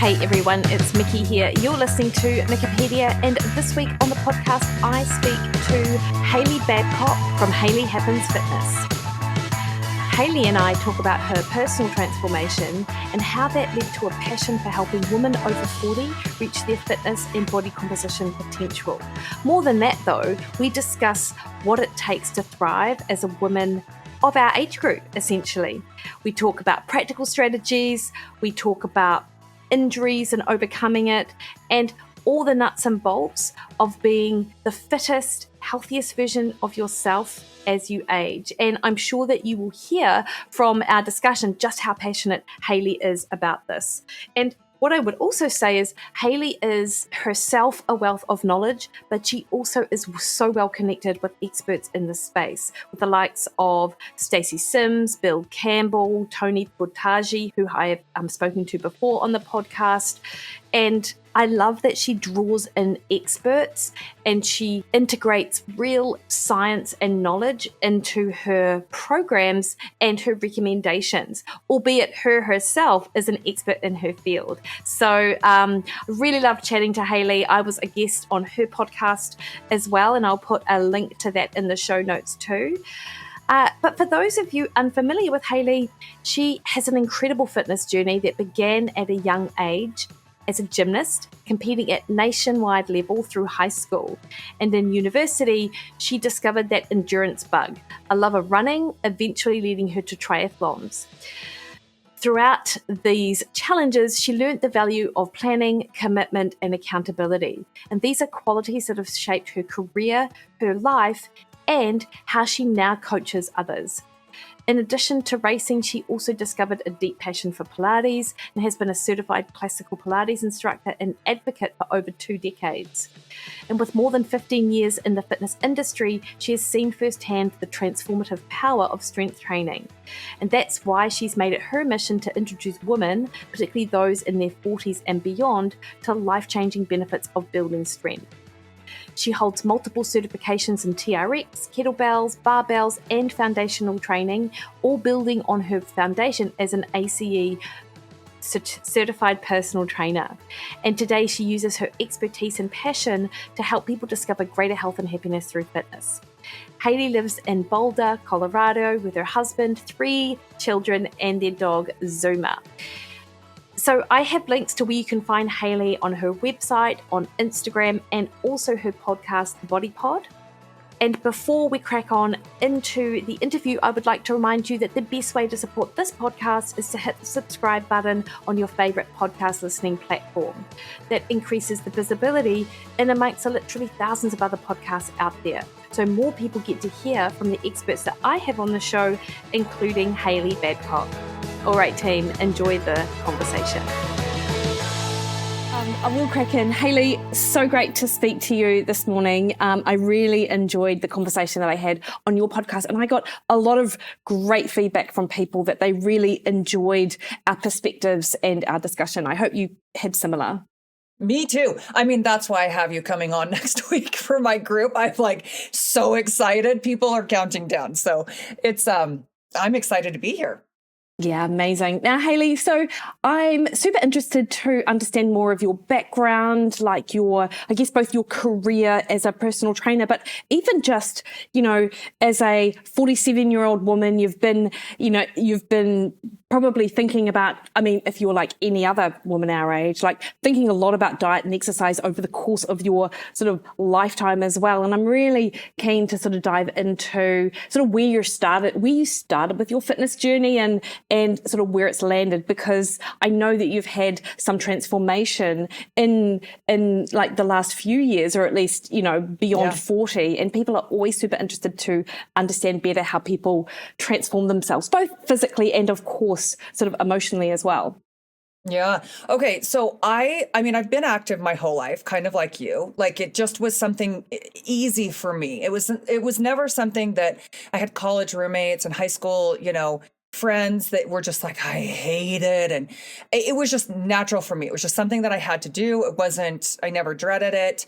Hey everyone, it's Mikki here. You're listening to Wikipedia, and this week on the podcast, I speak to Hailey Babcock from Hailey Happens Fitness. Hailey and I talk about her personal transformation and how that led to a passion for helping women over 40 reach their fitness and body composition potential. More than that though, we discuss what it takes to thrive as a woman of our age group, essentially. We talk about practical strategies, we talk about injuries and overcoming it, and all the nuts and bolts of being the fittest, healthiest version of yourself as you age. And I'm sure that you will hear from our discussion just how passionate Hailey is about this. And what I would also say is Hailey is herself a wealth of knowledge, but she also is so well connected with experts in this space, with the likes of Stacey Sims, Bill Campbell, Tony Boutagy, who I have spoken to before on the podcast. And I love that she draws in experts and she integrates real science and knowledge into her programs and her recommendations, albeit her herself is an expert in her field. So really loved chatting to Hailey. I was a guest on her podcast as well, and I'll put a link to that in the show notes too. But for those of you unfamiliar with Hailey, she has an incredible fitness journey that began at a young age as a gymnast, competing at nationwide level through high school. And in university, she discovered that endurance bug, a love of running, eventually leading her to triathlons. Throughout these challenges, she learned the value of planning, commitment, and accountability. And these are qualities that have shaped her career, her life, and how she now coaches others. In addition to racing, she also discovered a deep passion for Pilates and has been a certified classical Pilates instructor and advocate for over 2 decades. And with more than 15 years in the fitness industry, she has seen firsthand the transformative power of strength training. And that's why she's made it her mission to introduce women, particularly those in their 40s and beyond, to life-changing benefits of building strength. She holds multiple certifications in TRX, kettlebells, barbells, and foundational training, all building on her foundation as an ACE certified personal trainer. And today she uses her expertise and passion to help people discover greater health and happiness through fitness. Hailey lives in Boulder, Colorado, with her husband, 3 children, and their dog, Zuma. So I have links to where you can find Hailey on her website, on Instagram, and also her podcast, Body Pod. And before we crack on into the interview, I would like to remind you that the best way to support this podcast is to hit the subscribe button on your favorite podcast listening platform. That increases the visibility in amongst literally thousands of other podcasts out there. So more people get to hear from the experts that I have on the show, including Hailey Babcock. All right, team, enjoy the conversation. I will crack in. Hailey, so great to speak to you this morning. I really enjoyed the conversation that I had on your podcast, and I got a lot of great feedback from people that they really enjoyed our perspectives and our discussion. I hope you had similar. Me too. I mean, that's why I have you coming on next week for my group. I'm like so excited. People are counting down. So it's, I'm excited to be here. Yeah, amazing. Now, Hailey, so I'm super interested to understand more of your background, like I guess both your career as a personal trainer, but even just, as a 47-year-old woman, you've been probably thinking about, if you're like any other woman our age, like thinking a lot about diet and exercise over the course of your sort of lifetime as well. And I'm really keen to sort of dive into sort of where you started with your fitness journey and sort of where it's landed, because I know that you've had some transformation in like the last few years, or at least, beyond 40. And people are always super interested to understand better how people transform themselves, both physically and of course, sort of emotionally as well. Yeah. Okay. So I've been active my whole life, kind of like you. Like it just was something easy for me. It was never something that I had college roommates and high school, friends that were just like, I hate it. And it was just natural for me. It was just something that I had to do. I never dreaded it.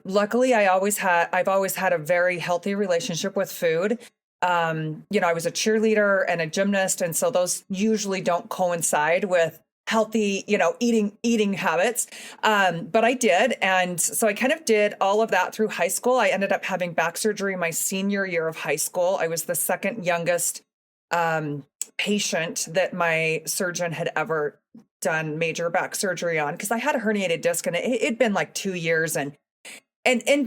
Luckily, I've always had a very healthy relationship with food. I was a cheerleader and a gymnast. And so those usually don't coincide with healthy, eating habits. But I did. And so I kind of did all of that through high school. I ended up having back surgery my senior year of high school. I was the second youngest patient that my surgeon had ever done major back surgery on, because I had a herniated disc and it'd been like 2 years. And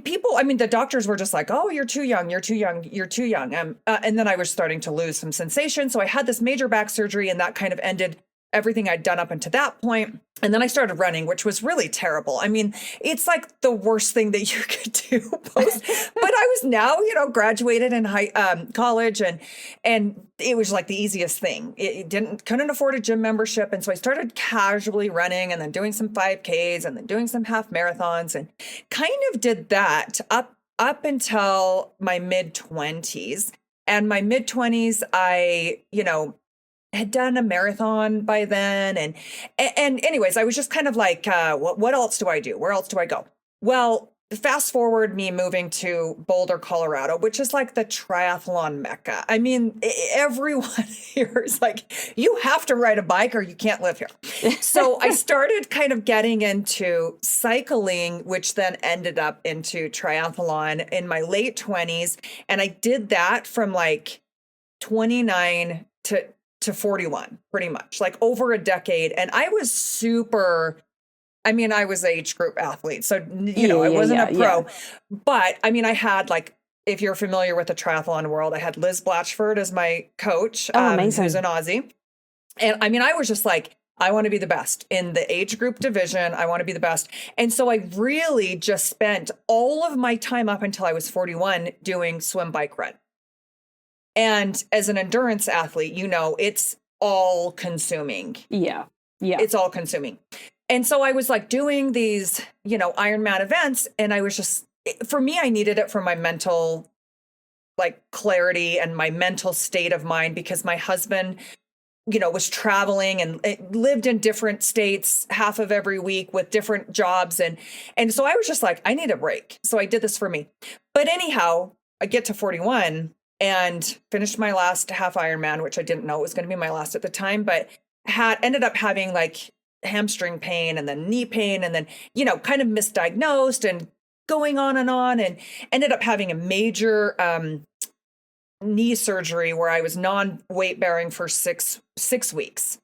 people, I mean, the doctors were just like, oh, you're too young, you're too young, you're too young. And then I was starting to lose some sensation. So I had this major back surgery, and that kind of ended everything I'd done up until that point. And then I started running, which was really terrible. I mean, it's like the worst thing that you could do post. But I was now, graduated in college, and it was like the easiest thing. Couldn't afford a gym membership. And so I started casually running, and then doing some 5Ks, and then doing some half marathons, and kind of did that up until my mid-20s. And my mid-20s, I, had done a marathon by then. And anyways, I was just kind of like, what else do I do? Where else do I go? Well, fast forward me moving to Boulder, Colorado, which is like the triathlon mecca. I mean, everyone here is like, you have to ride a bike or you can't live here. So I started kind of getting into cycling, which then ended up into triathlon in my late 20s. And I did that from like 29 to 41, pretty much, like over a decade. And I was I was age group athlete. So, I wasn't a pro, but I mean, I had like, if you're familiar with the triathlon world, I had Liz Blatchford as my coach, who's an Aussie. And I mean, I was just like, I want to be the best in the age group division. I want to be the best. And so I really just spent all of my time up until I was 41 doing swim, bike, run. And as an endurance athlete, it's all consuming. Yeah. It's all consuming. And so I was like doing these, Ironman events, and I was just, for me, I needed it for my mental like clarity and my mental state of mind, because my husband, was traveling and lived in different states half of every week with different jobs. And so I was just like, I need a break. So I did this for me. But anyhow, I get to 41 and finished my last half Ironman, which I didn't know was going to be my last at the time, but ended up having like hamstring pain and then knee pain, and then, kind of misdiagnosed and going on, and ended up having a major knee surgery where I was non-weight bearing for six weeks.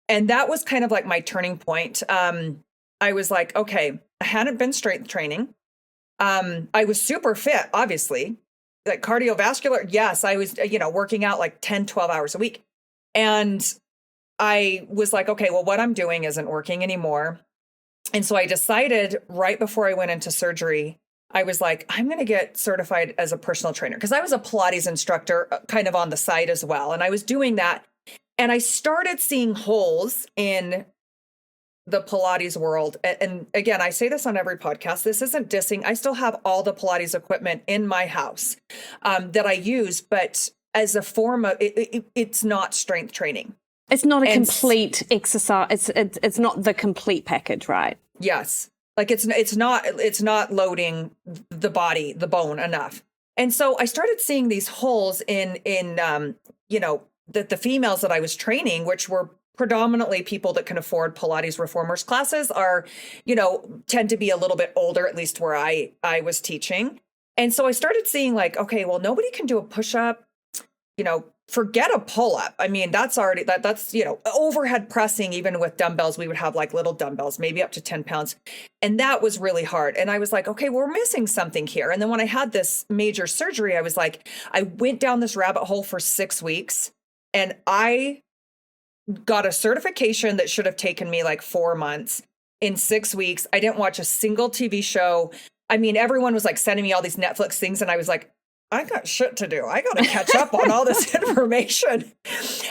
And that was kind of like my turning point. I was like, okay, I hadn't been strength training. I was super fit, obviously. Like cardiovascular, yes, I was, working out like 10, 12 hours a week. And I was like, okay, well, what I'm doing isn't working anymore. And so I decided right before I went into surgery, I was like, I'm going to get certified as a personal trainer, because I was a Pilates instructor kind of on the side as well. And I was doing that. And I started seeing holes in the Pilates world. And again, I say this on every podcast. This isn't dissing. I still have all the Pilates equipment in my house that I use, but as a form of, it's not strength training. It's not a complete exercise. It's not the complete package, right? Yes. Like it's not loading the body, the bone enough. And so I started seeing these holes in the females that I was training, which were predominantly people that can afford Pilates reformers classes, are, tend to be a little bit older, at least where I was teaching. And so I started seeing like, okay, well, nobody can do a push-up, forget a pull-up. I mean, that's already, that's, overhead pressing, even with dumbbells, we would have like little dumbbells, maybe up to 10 pounds. And that was really hard. And I was like, okay, we're missing something here. And then when I had this major surgery, I was like, I went down this rabbit hole for 6 weeks, and I got a certification that should have taken me like 4 months. In 6 weeks, I didn't watch a single TV show. I mean, everyone was like sending me all these Netflix things, and I was like, I got shit to do. I got to catch up on all this information.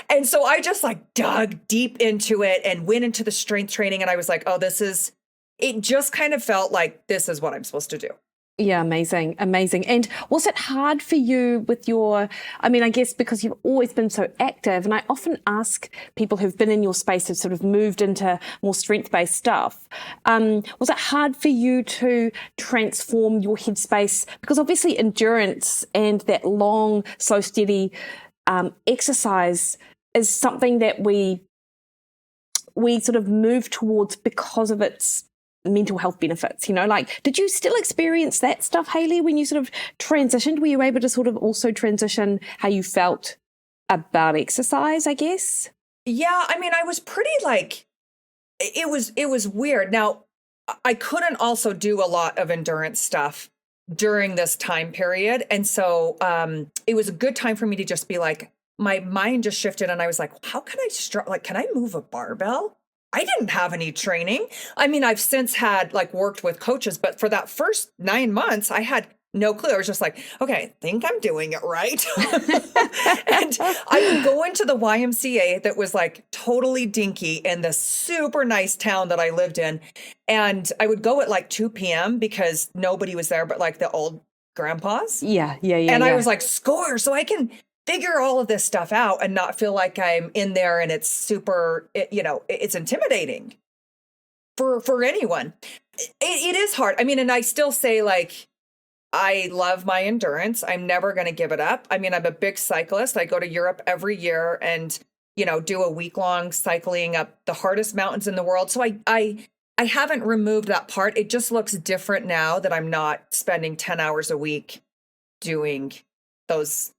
And so I just like dug deep into it and went into the strength training. And I was like, oh, it just kind of felt like this is what I'm supposed to do. Yeah, amazing. And was it hard for you with I guess because you've always been so active, and I often ask people who've been in your space, who've sort of moved into more strength-based stuff, was it hard for you to transform your headspace? Because obviously endurance and that long, slow, steady exercise is something that we we sort of move towards because of its mental health benefits, like, did you still experience that stuff, Hailey, when you sort of transitioned? Were you able to sort of also transition how you felt about exercise, I guess? Yeah, I mean, I was pretty like, it was weird. Now, I couldn't also do a lot of endurance stuff during this time period. And so it was a good time for me to just be like, my mind just shifted and I was like, how can I can I move a barbell? I didn't have any training. I mean, I've since had worked with coaches, but for that first 9 months, I had no clue. I was just like, okay, I think I'm doing it right. And I would go into the YMCA that was totally dinky in this super nice town that I lived in. And I would go at 2 p.m. because nobody was there but the old grandpas. Yeah. And I was like, score, so I can figure all of this stuff out and not feel like I'm in there and it's super, it's intimidating for anyone. It is hard. I mean, and I still say I love my endurance. I'm never going to give it up. I mean, I'm a big cyclist. I go to Europe every year and, do a week-long cycling up the hardest mountains in the world. So I haven't removed that part. It just looks different now that I'm not spending 10 hours a week doing those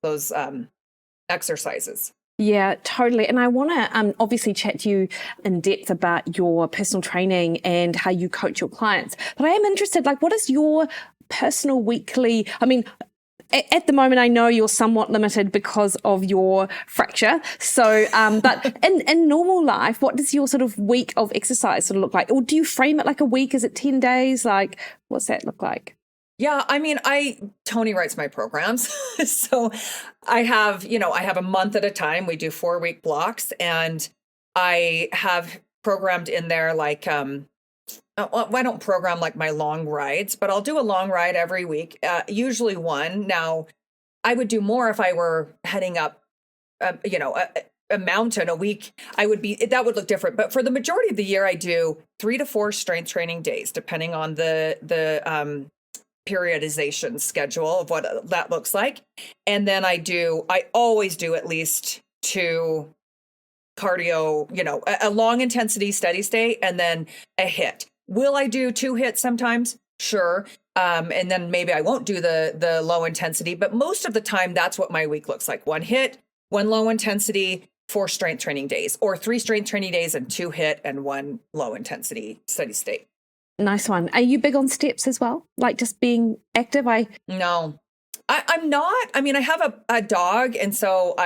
exercises. Yeah, totally. And I want to obviously chat to you in depth about your personal training and how you coach your clients. But I am interested, what is your personal weekly, I mean, at the moment, I know you're somewhat limited because of your fracture. So, but in normal life, what does your sort of week of exercise sort of look like? Or do you frame it like a week? Is it 10 days? What's that look like? Yeah, I mean, Tony writes my programs. So I have a month at a time. We do 4-week blocks and I have programmed in there I don't program my long rides, but I'll do a long ride every week, usually one. Now, I would do more if I were heading up, a mountain a week. That would look different. But for the majority of the year, I do 3 to 4 strength training days, depending on the periodization schedule of what that looks like. And then I always do at least 2 cardio, a long intensity steady state and then a hit. Will I do 2 hits sometimes? Sure. And then maybe I won't do the low intensity, but most of the time that's what my week looks like. 1 hit, 1 low intensity, 4 strength training days, or 3 strength training days and 2 hit and 1 low intensity steady state. Nice one. Are you big on steps as well? Just being active? No, I'm not. I mean, I have a dog. And so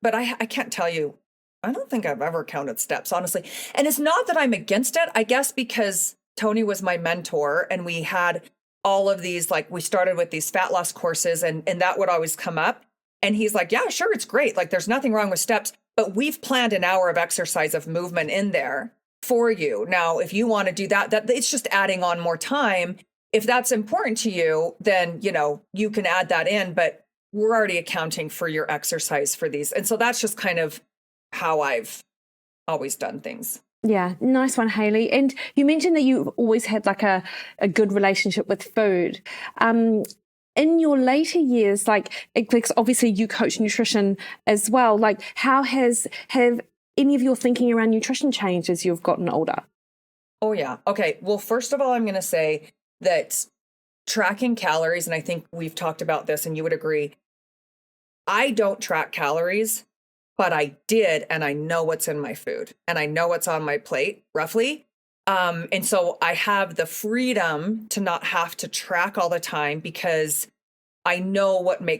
but I can't tell you, I don't think I've ever counted steps, honestly. And it's not that I'm against it, I guess, because Tony was my mentor and we had all of these, we started with these fat loss courses and that would always come up. And he's like, yeah, sure, it's great. There's nothing wrong with steps, but we've planned an hour of exercise of movement in there for you. Now, if you want to do that it's just adding on more time. If that's important to you, then, you can add that in, but we're already accounting for your exercise for these. And so that's just kind of how I've always done things. Yeah, nice one, Hailey. And you mentioned that you've always had a good relationship with food. In your later years, because obviously you coach nutrition as well, have any of your thinking around nutrition changed as you've gotten older? Oh, yeah. Okay. Well, first of all, I'm going to say that tracking calories, and I think we've talked about this and you would agree, I don't track calories, but I did, and I know what's in my food and I know what's on my plate roughly. And so I have the freedom to not have to track all the time because I know what my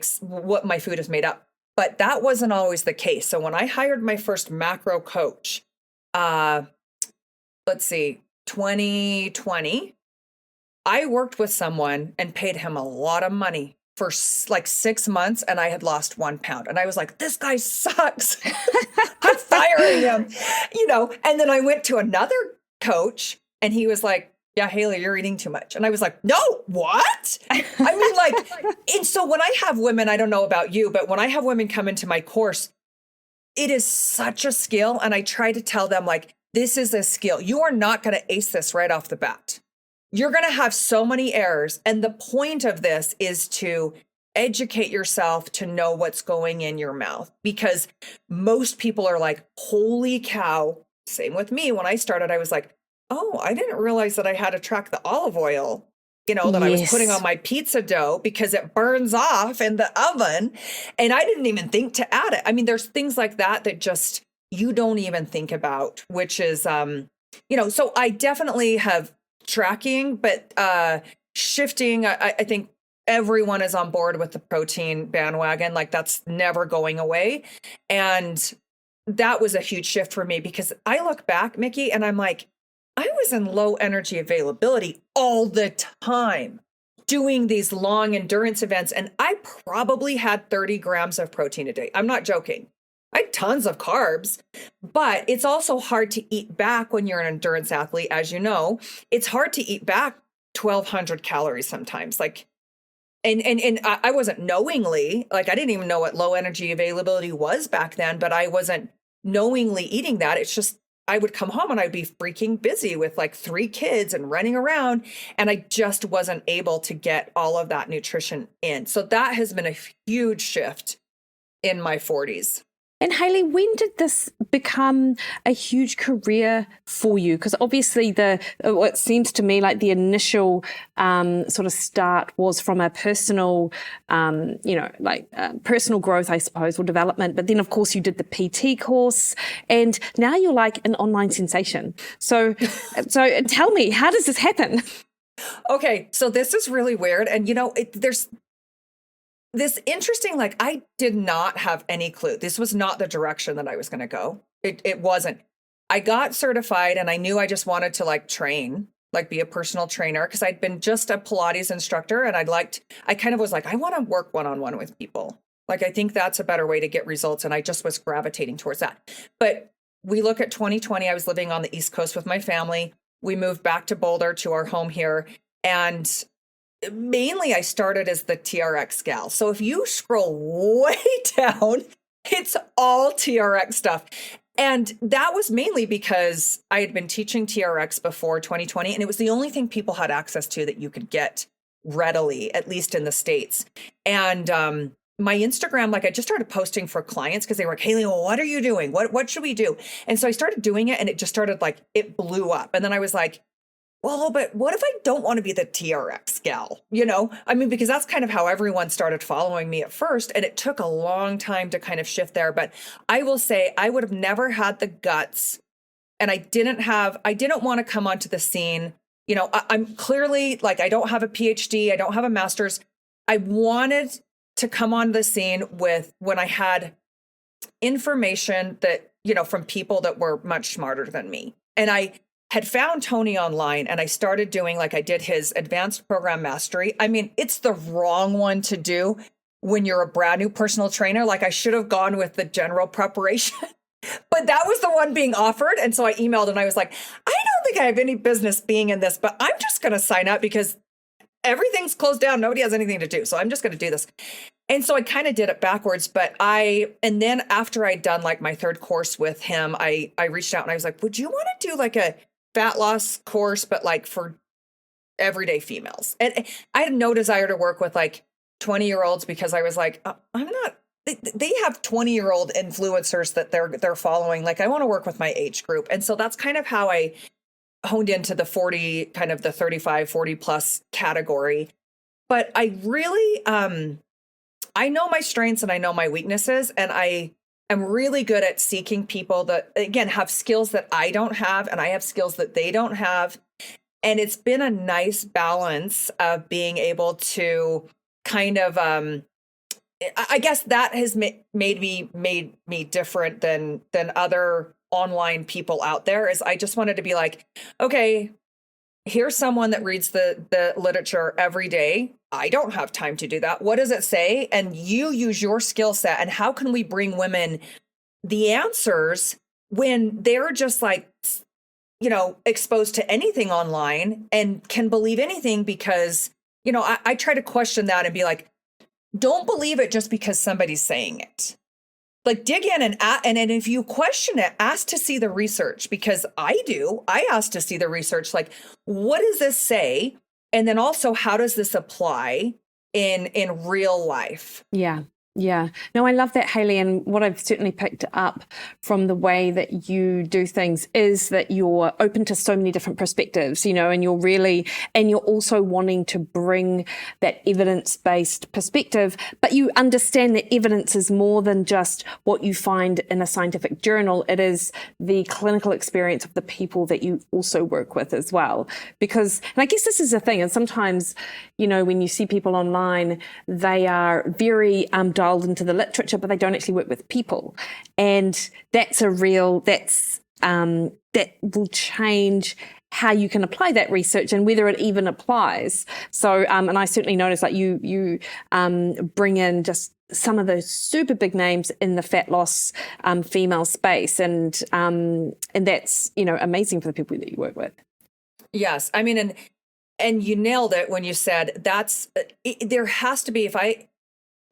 food is made up. But that wasn't always the case. So when I hired my first macro coach, 2020, I worked with someone and paid him a lot of money for 6 months, and I had lost 1 pound. And I was like, this guy sucks. I'm firing him, And then I went to another coach and he was like, yeah, Hailey, you're eating too much. And I was like, no, what? And so when I have women, I don't know about you, but when I have women come into my course, it is such a skill. And I try to tell them this is a skill. You are not going to ace this right off the bat. You're going to have so many errors. And the point of this is to educate yourself to know what's going in your mouth, because most people are like, holy cow, same with me. When I started, I was like, oh, I didn't realize that I had to track the olive oil, that I was putting on my pizza dough because it burns off in the oven. And I didn't even think to add it. I mean, there's things like that just you don't even think about, which is, so I definitely have tracking, but shifting, I think everyone is on board with the protein bandwagon. Like that's never going away. And that was a huge shift for me because I look back, Mikki, and I'm like, I was in low energy availability all the time doing these long endurance events. And I probably had 30 grams of protein a day. I'm not joking. I had tons of carbs, but it's also hard to eat back when you're an endurance athlete. As you know, it's hard to eat back 1,200 calories sometimes. Like, and I wasn't knowingly, like I didn't even know what low energy availability was back then, but I wasn't knowingly eating that. It's just, I would come home and I'd be freaking busy with like 3 kids and running around. And I just wasn't able to get all of that nutrition in. So that has been a huge shift in my 40s. And Hailey, when did this become a huge career for you? Because obviously what seems to me like the initial sort of start was from a personal, personal growth, I suppose, or development. But then, of course, you did the PT course, and now you're like an online sensation. So tell me, how does this happen? Okay, so this is really weird, and there's this interesting, like, I did not have any clue. This was not the direction that I was going to go. It wasn't. I got certified and I knew I just wanted to like train, like be a personal trainer, because I'd been just a Pilates instructor and I kind of was like, I want to work one-on-one with people. Like, I think that's a better way to get results. And I just was gravitating towards that. But we look at 2020, I was living on the East Coast with my family. We moved back to Boulder to our home here. And mainly I started as the TRX gal. So if you scroll way down, it's all TRX stuff. And that was mainly because I had been teaching TRX before 2020, and it was the only thing people had access to that you could get readily, at least in the States. And my Instagram, like I just started posting for clients because they were like, Hailey, well, what are you doing? What should we do? And so I started doing it, and it just started like, it blew up. And then I was like, well, but what if I don't want to be the TRX gal? I mean, because that's kind of how everyone started following me at first. And it took a long time to kind of shift there. But I will say I would have never had the guts, and I didn't want to come onto the scene. I'm clearly like, I don't have a PhD. I don't have a master's. I wanted to come on the scene when I had information that, from people that were much smarter than me. And I had found Tony online, and I started doing, like, I did his advanced program mastery. I mean, it's the wrong one to do when you're a brand new personal trainer. Like, I should have gone with the general preparation, but that was the one being offered. And so I emailed and I was like, I don't think I have any business being in this, but I'm just going to sign up because everything's closed down. Nobody has anything to do. So I'm just going to do this. And so I kind of did it backwards, and then after I'd done like my 3rd course with him, I reached out and I was like, would you want to do like a fat loss course, but like for everyday females? And I had no desire to work with like 20-year-olds because I was like, I'm not, they have 20-year-old influencers that they're following. Like, I want to work with my age group. And so that's kind of how I honed into the 40, kind of the 35, 40 plus category. But I really, I know my strengths and I know my weaknesses, and I am really good at seeking people that, again, have skills that I don't have, and I have skills that they don't have. And it's been a nice balance of being able to kind of, I guess that has made me different than other online people out there. Is I just wanted to be like, okay, here's someone that reads the literature every day. I don't have time to do that. What does it say? And you use your skill set. And how can we bring women the answers when they're just like, exposed to anything online and can believe anything? Because, I try to question that and be like, don't believe it just because somebody's saying it. Like, dig in and if you question it, ask to see the research, because I ask to see the research. Like, what does this say? And then also, how does this apply in real life? Yeah. Yeah. No, I love that, Hailey. And what I've certainly picked up from the way that you do things is that you're open to so many different perspectives, and you're also wanting to bring that evidence-based perspective, but you understand that evidence is more than just what you find in a scientific journal. It is the clinical experience of the people that you also work with as well. And I guess this is the thing, and sometimes, when you see people online, they are very dialed into the literature, but they don't actually work with people. And that will change how you can apply that research and whether it even applies. So, and I certainly noticed that you bring in just some of those super big names in the fat loss female space. And that's, amazing for the people that you work with. Yes. I mean, and you nailed it when you said there has to be,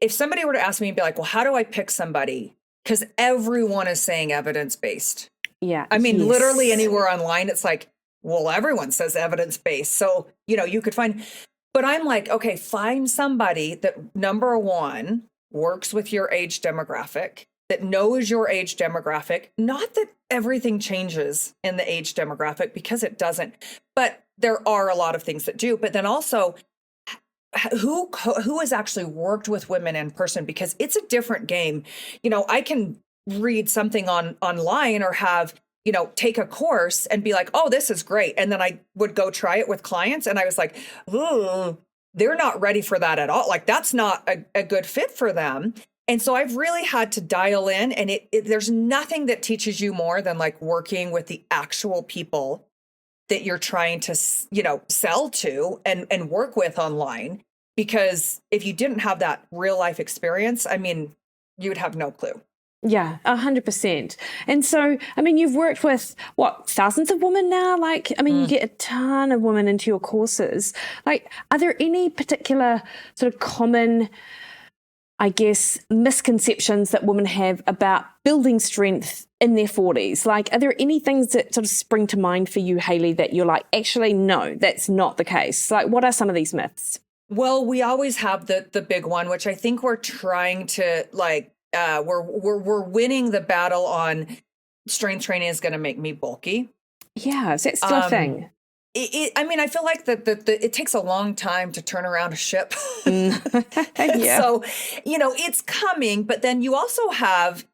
if somebody were to ask me and be like, well, how do I pick somebody? Because everyone is saying evidence-based. Yeah. I mean, literally anywhere online, it's like, well, everyone says evidence-based. So, you could find, but I'm like, okay, find somebody that, number one, works with your age demographic, that knows your age demographic. Not that everything changes in the age demographic, because it doesn't, but there are a lot of things that do. But then also, who has actually worked with women in person, because it's a different game. I can read something online or have, take a course and be like, oh, this is great. And then I would go try it with clients. And I was like, ooh, they're not ready for that at all. Like, that's not a good fit for them. And so I've really had to dial in, and there's nothing that teaches you more than like working with the actual people that you're trying to, sell to and work with online. Because if you didn't have that real life experience, I mean, you would have no clue. Yeah, 100%. And so, I mean, you've worked with thousands of women now? You get a ton of women into your courses. Like, are there any particular sort of common, I guess, misconceptions that women have about building strength in their 40s? Like, are there any things that sort of spring to mind for you, Hailey, that you're like, actually, no, that's not the case? Like, what are some of these myths? Well, we always have the big one, which I think we're trying to we're winning the battle on. Strength training is going to make me bulky. Yeah, is that still a thing? I feel like it takes a long time to turn around a ship. Yeah. So, it's coming, but then you also have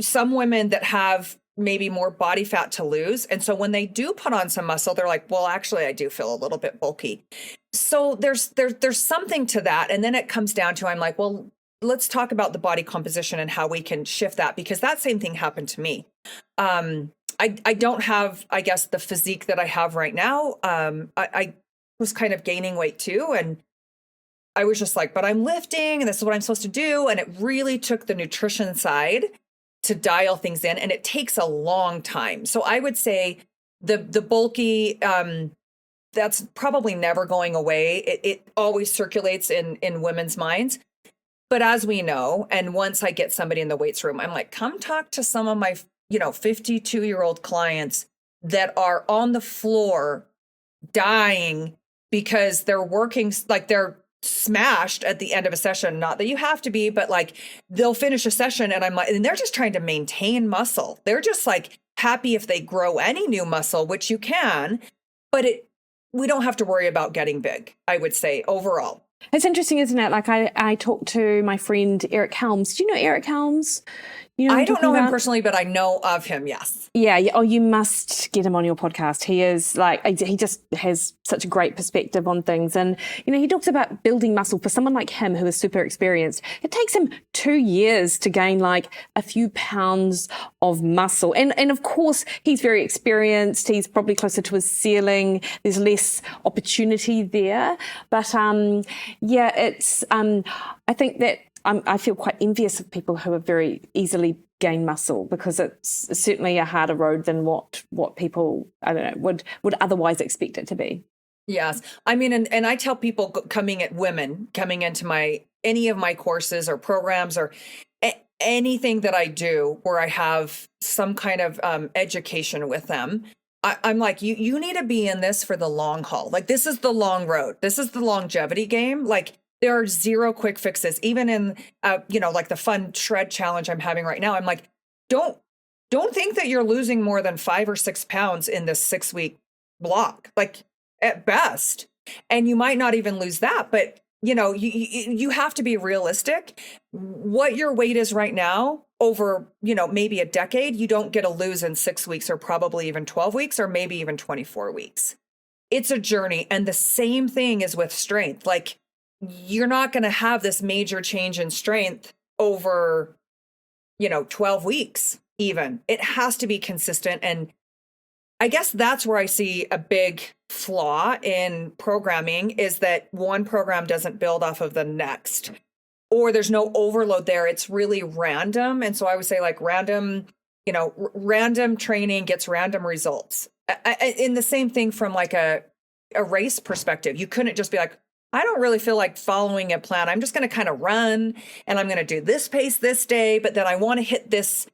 some women that have maybe more body fat to lose. And so when they do put on some muscle, they're like, well, actually, I do feel a little bit bulky. So there's something to that. And then it comes down to, I'm like, well, let's talk about the body composition and how we can shift that, because that same thing happened to me. I don't have, I guess, the physique that I have right now. I was kind of gaining weight too. And I was just like, but I'm lifting and this is what I'm supposed to do. And it really took the nutrition side to dial things in. And it takes a long time. So I would say the bulky, that's probably never going away. It always circulates in women's minds. But as we know, and once I get somebody in the weights room, I'm like, come talk to some of my 52-year-old clients that are on the floor dying because they're working, like they're smashed at the end of a session. Not that you have to be, but like they'll finish a session and I'm like, and they're just trying to maintain muscle. They're just like happy if they grow any new muscle, which you can, but we don't have to worry about getting big, I would say, overall. It's interesting, isn't it? Like I talked to my friend Eric Helms. Do you know Eric Helms? I don't know him personally, but I know of him. Yes. Yeah. Oh, you must get him on your podcast. He is he just has such a great perspective on things. And, he talks about building muscle for someone like him who is super experienced. It takes him 2 years to gain like a few pounds of muscle. And of course, he's very experienced. He's probably closer to his ceiling. There's less opportunity there. But it's, I think that I feel quite envious of people who are very easily gain muscle, because it's certainly a harder road than what people, I don't know, would otherwise expect it to be. Yes. I mean, and I tell people coming into any of my courses or programs or anything that I do where I have some kind of education with them, I'm like, you need to be in this for the long haul. Like, this is the long road. This is the longevity game. Like, There are zero quick fixes. Even in, like the fun shred challenge I'm having right now, I'm like, don't think that you're losing more than 5 or 6 pounds in this 6-week block, like at best. And you might not even lose that, but you have to be realistic. What your weight is right now over, maybe a decade, you don't get to lose in 6 weeks or probably even 12 weeks or maybe even 24 weeks. It's a journey. And the same thing is with strength. Like, you're not going to have this major change in strength over, 12 weeks even. It has to be consistent. And I guess that's where I see a big flaw in programming, is that one program doesn't build off of the next, or there's no overload there. It's really random. And so I would say, like, random training gets random results. In the same thing from like a race perspective, you couldn't just be like, I don't really feel like following a plan. I'm just going to kind of run, and I'm going to do this pace this day, but then I want to hit this,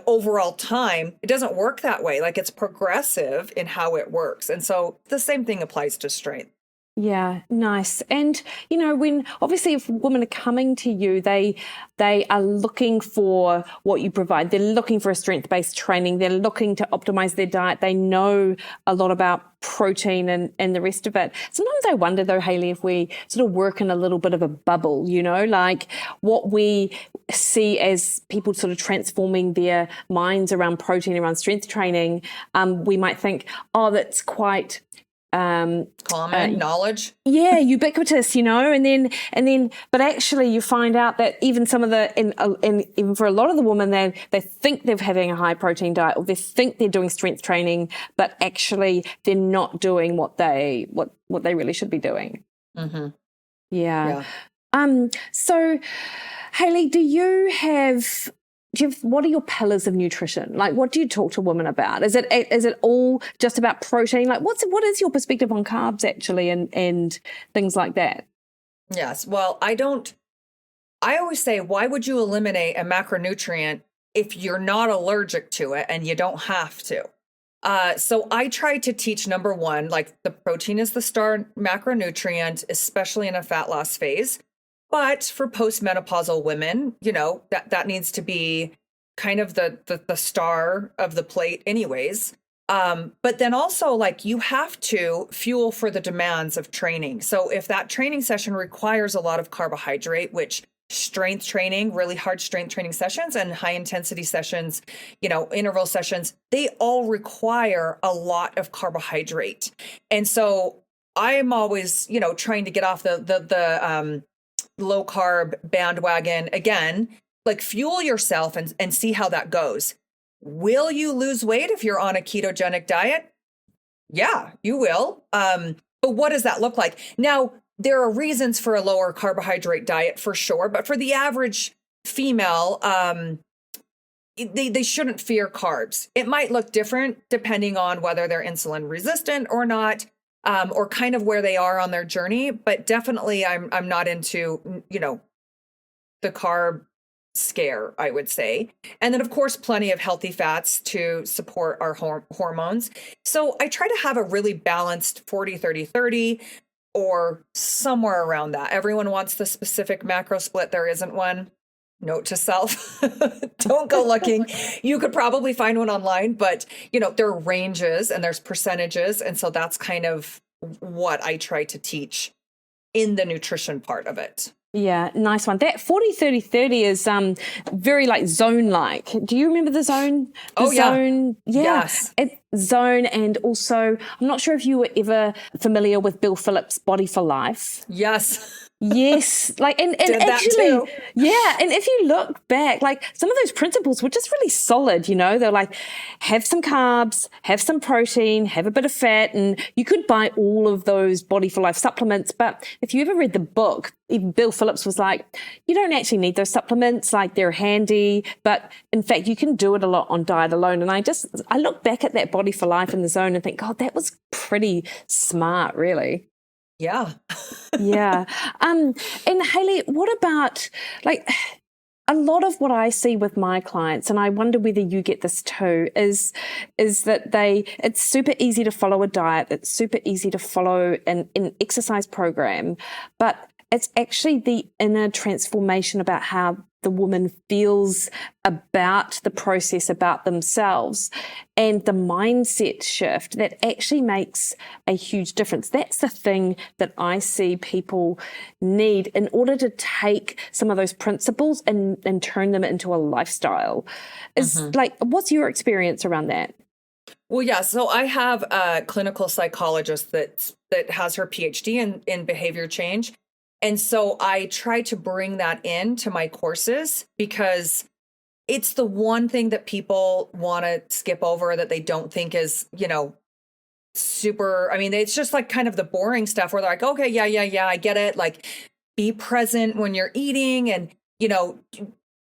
overall time. It doesn't work that way. Like, it's progressive in how it works. And so the same thing applies to strength. Yeah, nice. And, when obviously if women are coming to you, they are looking for what you provide. They're looking for a strength-based training. They're looking to optimize their diet. They know a lot about protein and the rest of it. Sometimes I wonder though, Hailey, if we sort of work in a little bit of a bubble, like what we see as people sort of transforming their minds around protein, around strength training, we might think, oh, that's quite common knowledge. Yeah, ubiquitous, and then, but actually you find out that even some of and even for a lot of the women, they think they're having a high protein diet, or they think they're doing strength training, but actually they're not doing what they really should be doing. Mm-hmm. Yeah. So Hailey, what are your pillars of nutrition? Like, what do you talk to women about? Is it all just about protein? Like, what is your perspective on carbs actually, and things like that? Yes. Well, I always say, why would you eliminate a macronutrient if you're not allergic to it and you don't have to? So I try to teach, number one, like, the protein is the star macronutrient, especially in a fat loss phase. But for postmenopausal women, that needs to be kind of the star of the plate anyways. But then also, like, you have to fuel for the demands of training. So if that training session requires a lot of carbohydrate, which strength training, really hard strength training sessions and high intensity sessions, interval sessions, they all require a lot of carbohydrate. And so I'm always, trying to get off the low carb bandwagon again. Like, fuel yourself and see how that goes. Will you lose weight if you're on a ketogenic diet? Yeah, you will. But what does that look like? Now, there are reasons for a lower carbohydrate diet for sure, but for the average female, they shouldn't fear carbs. It might look different depending on whether they're insulin resistant or not. Or kind of where they are on their journey, but definitely I'm not into, the carb scare, I would say. And then, of course, plenty of healthy fats to support our hormones. So I try to have a really balanced 40-30-30 or somewhere around that. Everyone wants the specific macro split. There isn't one. Note to self, don't go looking. You could probably find one online, but there are ranges and there's percentages. And so that's kind of what I try to teach in the nutrition part of it. Yeah, nice one. That 40-30-30 is very like zone-like. Do you remember the zone? Zone. Yeah. Yes. Zone, and also, I'm not sure if you were ever familiar with Bill Phillips' Body for Life. Yes. Yes, like and actually, yeah, and if you look back, like, some of those principles were just really solid. They're like, have some carbs, have some protein, have a bit of fat, and you could buy all of those Body for Life supplements. But if you ever read the book, even Bill Phillips was like, you don't actually need those supplements. Like, they're handy, but in fact, you can do it a lot on diet alone. And I look back at that Body for Life in the zone and think, God, that was pretty smart, really. Yeah. Yeah. And Hailey, what about, like, a lot of what I see with my clients, and I wonder whether you get this too, is that it's super easy to follow a diet. It's super easy to follow an exercise program, but it's actually the inner transformation about how the woman feels about the process, about themselves, and the mindset shift that actually makes a huge difference. That's the thing that I see people need in order to take some of those principles and turn them into a lifestyle. Is like, what's your experience around that? Well, yeah. So I have a clinical psychologist that has her PhD in behavior change. And so I try to bring that into my courses because it's the one thing that people want to skip over that they don't think is, super. I mean, it's just like kind of the boring stuff where they're like, okay, yeah, I get it. Like, be present when you're eating and,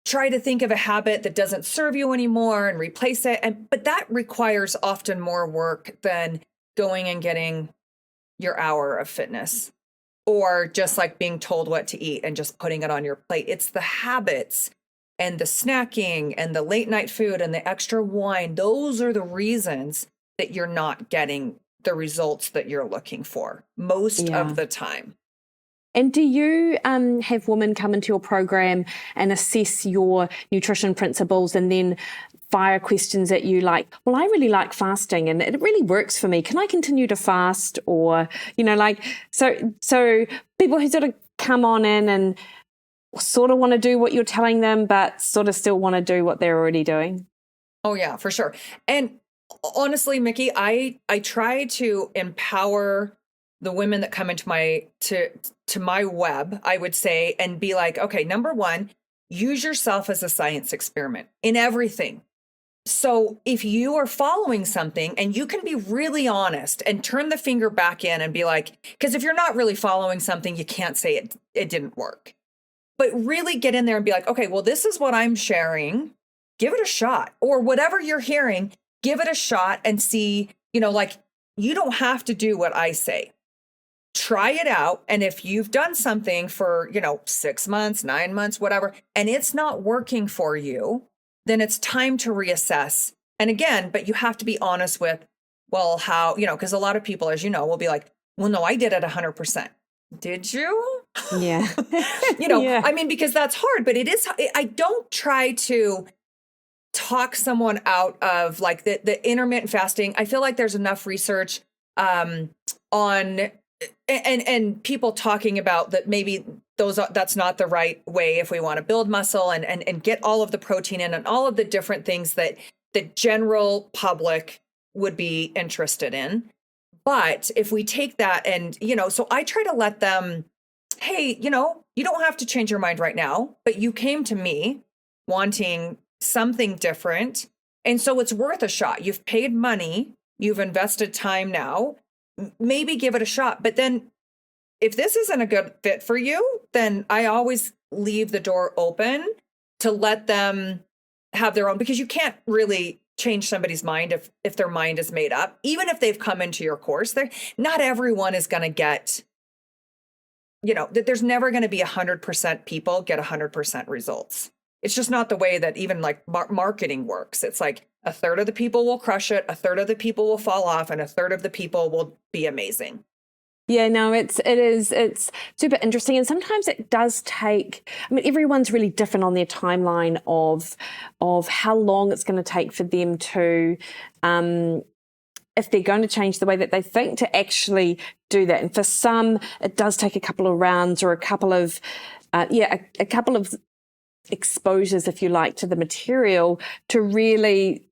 try to think of a habit that doesn't serve you anymore and replace it. But that requires often more work than going and getting your hour of fitness or just like being told what to eat and just putting it on your plate. It's the habits and the snacking and the late night food and the extra wine. Those are the reasons that you're not getting the results that you're looking for most of the time. And do you have women come into your program and assess your nutrition principles and then fire questions at you like, well, I really like fasting and it really works for me. Can I continue to fast? Or, so people who sort of come on in and sort of want to do what you're telling them, but sort of still want to do what they're already doing. Oh, yeah, for sure. And honestly, Mikki, I try to empower the women that come into my to my web, I would say, and be like, okay, number one, use yourself as a science experiment in everything. So if you are following something and you can be really honest and turn the finger back in and be like, because if you're not really following something, you can't say it didn't work. But really get in there and be like, okay, well, this is what I'm sharing. Give it a shot. Or whatever you're hearing, give it a shot and see, like, you don't have to do what I say. Try it out. And if you've done something for, 6 months, 9 months, whatever, and it's not working for you, then it's time to reassess. And again, but you have to be honest with, well, how, because a lot of people, as you know, will be like, well, no, I did it 100%. Did you? Yeah. Yeah. I mean, because that's hard, but it is, I don't try to talk someone out of like the intermittent fasting. I feel like there's enough research on and people talking about that maybe that's not the right way if we want to build muscle and get all of the protein in and all of the different things that the general public would be interested in. But if we take that and, so I try to let them, hey, you don't have to change your mind right now, but you came to me wanting something different. And so it's worth a shot. You've paid money, you've invested time now, maybe give it a shot. But then if this isn't a good fit for you, then I always leave the door open to let them have their own, because you can't really change somebody's mind if their mind is made up. Even if they've come into your course, not everyone is going to get, there's never going to be 100% people get 100% results. It's just not the way that even like marketing works. It's like a third of the people will crush it, a third of the people will fall off, and a third of the people will be amazing. Yeah, no, it's super interesting. And sometimes it does take, everyone's really different on their timeline of how long it's going to take for them to, if they're going to change the way that they think, to actually do that. And for some, it does take a couple of rounds or a couple of exposures, if you like, to the material to really,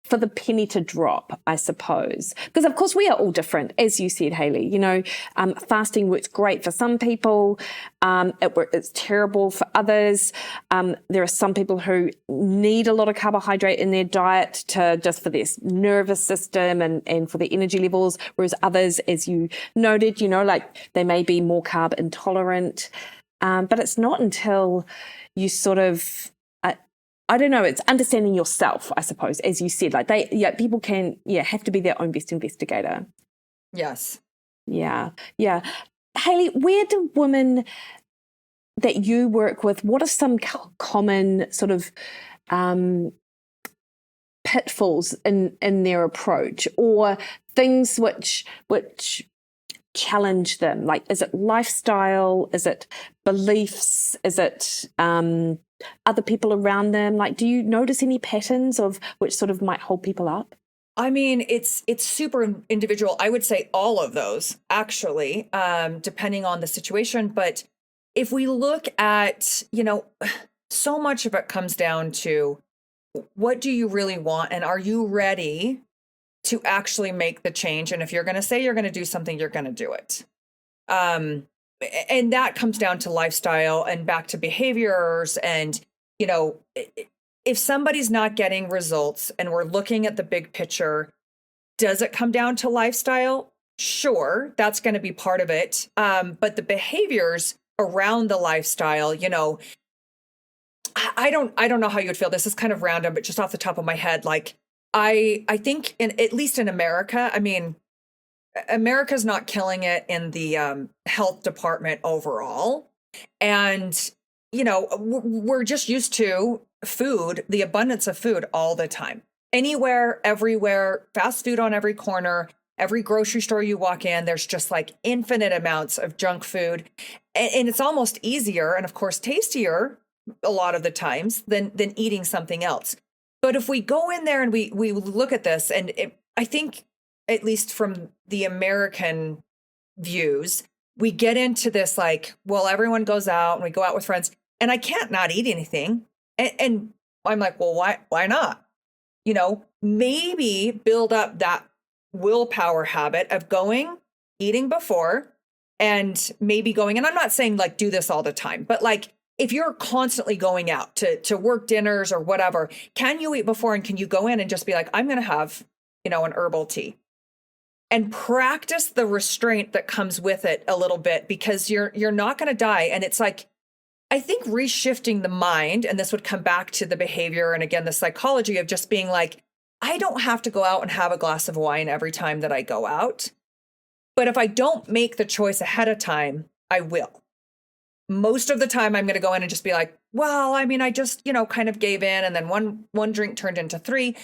for the penny to drop, I suppose. Because of course we are all different, as you said, Hailey. Fasting works great for some people. It's terrible for others. There are some people who need a lot of carbohydrate in their diet just for their nervous system and for their energy levels, whereas others, as you noted, like they may be more carb intolerant. But it's not until you sort of, I don't know, it's understanding yourself, I suppose, as you said. Like people can, have to be their own best investigator. Yes. Yeah. Hailey, where do women that you work with, what are some common sort of pitfalls in their approach, or things which challenge them? Like, is it lifestyle? Is it beliefs? Is it other people around them? Like, do you notice any patterns of which sort of might hold people up? I mean, it's super individual. I would say all of those, actually, depending on the situation. But if we look at, so much of it comes down to, what do you really want? And are you ready to actually make the change? And if you're going to say you're going to do something, you're going to do it. And that comes down to lifestyle and back to behaviors. And, if somebody's not getting results and we're looking at the big picture, does it come down to lifestyle? Sure, that's going to be part of it. But the behaviors around the lifestyle, I don't know how you'd feel. This is kind of random, but just off the top of my head, like I think at least in America, I mean, America's not killing it in the health department overall. And, we're just used to food, the abundance of food all the time. Anywhere, everywhere, fast food on every corner, every grocery store you walk in, there's just like infinite amounts of junk food. And it's almost easier and of course tastier a lot of the times than eating something else. But if we go in there and we look at this, and I think at least from the American views, we get into this like, well, everyone goes out and we go out with friends and I can't not eat anything. And I'm like, well, why not? Maybe build up that willpower habit of going, eating before, and maybe going, and I'm not saying like do this all the time, but like if you're constantly going out to work dinners or whatever, can you eat before and can you go in and just be like, I'm going to have, an herbal tea? And practice the restraint that comes with it a little bit, because you're not going to die. And it's like, I think reshifting the mind, and this would come back to the behavior and again, the psychology of just being like, I don't have to go out and have a glass of wine every time that I go out. But if I don't make the choice ahead of time, I will. Most of the time I'm going to go in and just be like, well, I mean, I just, kind of gave in. And then one drink turned into 3.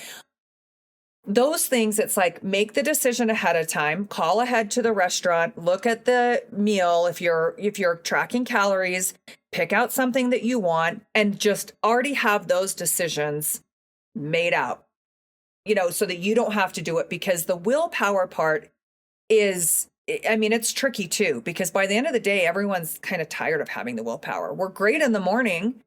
Those things, it's like, make the decision ahead of time, call ahead to the restaurant, look at the meal. If you're tracking calories, pick out something that you want and just already have those decisions made out, so that you don't have to do it, because the willpower part is, I mean, it's tricky too, because by the end of the day, everyone's kind of tired of having the willpower. We're great in the morning,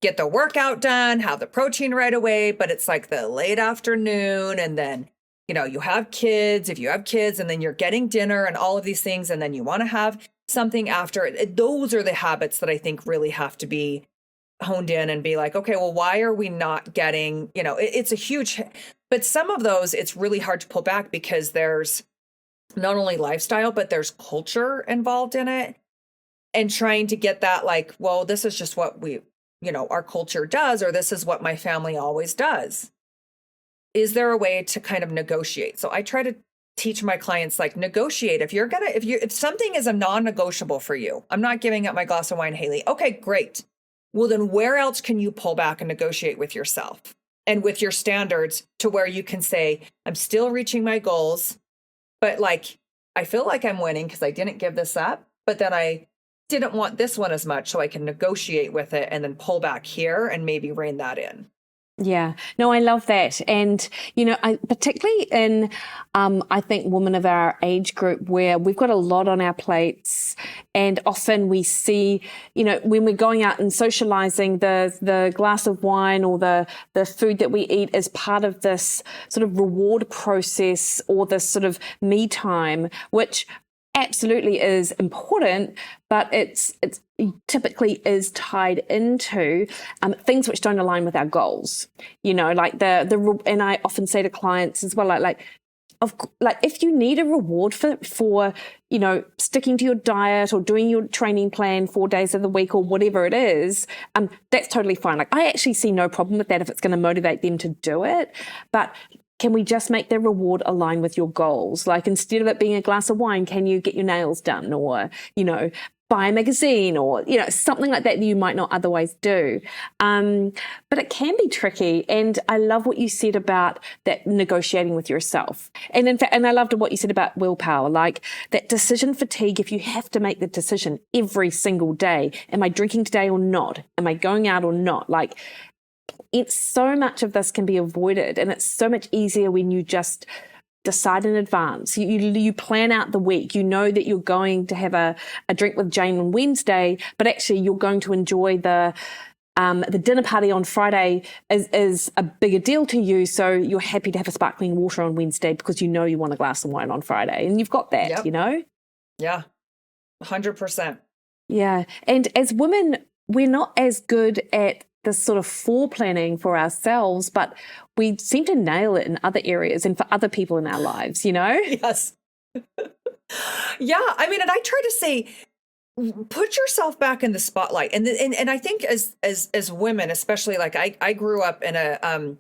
get the workout done, have the protein right away, but it's like the late afternoon. And then, you have kids, if you have kids, and then you're getting dinner and all of these things. And then you want to have something after. Those are the habits that I think really have to be honed in and be like, okay, well, why are we not getting, it's a huge, but some of those, it's really hard to pull back because there's not only lifestyle, but there's culture involved in it, and trying to get that like, well, this is just what our culture does, or this is what my family always does. Is there a way to kind of negotiate? So I try to teach my clients, like, negotiate. If something is a non-negotiable for you, I'm not giving up my glass of wine, Hailey. Okay, great. Well, then where else can you pull back and negotiate with yourself and with your standards to where you can say, I'm still reaching my goals, but like, I feel like I'm winning because I didn't give this up, but then I didn't want this one as much, so I can negotiate with it and then pull back here and maybe rein that in. Yeah, no, I love that. And, I particularly in, I think, women of our age group, where we've got a lot on our plates, and often we see, when we're going out and socializing, the glass of wine or the food that we eat as part of this sort of reward process or this sort of me time, which absolutely is important, but it's typically is tied into things which don't align with our goals. Like and I often say to clients as well, like if you need a reward for sticking to your diet or doing your training plan 4 days of the week or whatever it is, that's totally fine. Like, I actually see no problem with that if it's going to motivate them to do it, but can we just make the reward align with your goals? Like, instead of it being a glass of wine, can you get your nails done? Or, buy a magazine or, something like that you might not otherwise do. But it can be tricky. And I love what you said about that negotiating with yourself. And in fact, and I loved what you said about willpower, like that decision fatigue. If you have to make the decision every single day, am I drinking today or not? Am I going out or not? Like, it's so much of this can be avoided, and it's so much easier when you just decide in advance. You plan out the week. You know that you're going to have a drink with Jane on Wednesday, but actually you're going to enjoy the dinner party on Friday is a bigger deal to you. So you're happy to have a sparkling water on Wednesday because you want a glass of wine on Friday, and you've got that, Yep. Yeah, 100%. Yeah. And as women, we're not as good at this sort of planning for ourselves, but we seem to nail it in other areas and for other people in our lives, Yes. Yeah. I mean, and I try to say, put yourself back in the spotlight. And I think as women, especially, like I grew up in a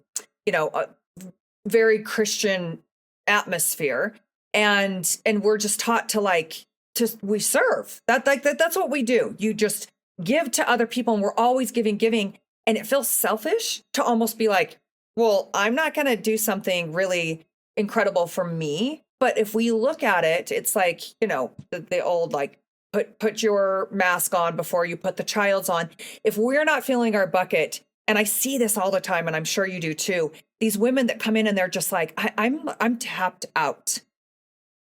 very Christian atmosphere, and we're just taught to we serve. That's what we do. You just give to other people, and we're always giving. And it feels selfish to almost be like, well, I'm not going to do something really incredible for me. But if we look at it, it's like, the old, like, put your mask on before you put the child's on. If we're not filling our bucket, and I see this all the time, and I'm sure you do too, these women that come in and they're just like, I'm tapped out.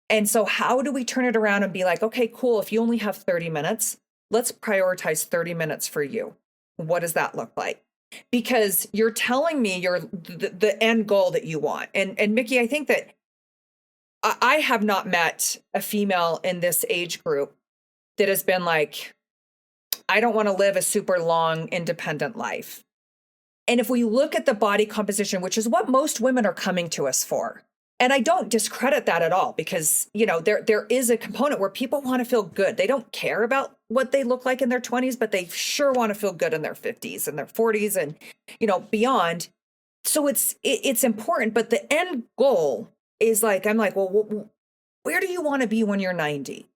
And so how do we turn it around and be like, okay, cool. If you only have 30 minutes, let's prioritize 30 minutes for you. What does that look like? Because you're telling me you're the end goal that you want. And Mikki, I think that I have not met a female in this age group that has been like, I don't want to live a super long, independent life. And if we look at the body composition, which is what most women are coming to us for, and I don't discredit that at all, because, there is a component where people want to feel good. They don't care about what they look like in their 20s, but they sure want to feel good in their 50s and their 40s and, beyond. So it's important. But the end goal is like, I'm like, well, where do you want to be when you're 90?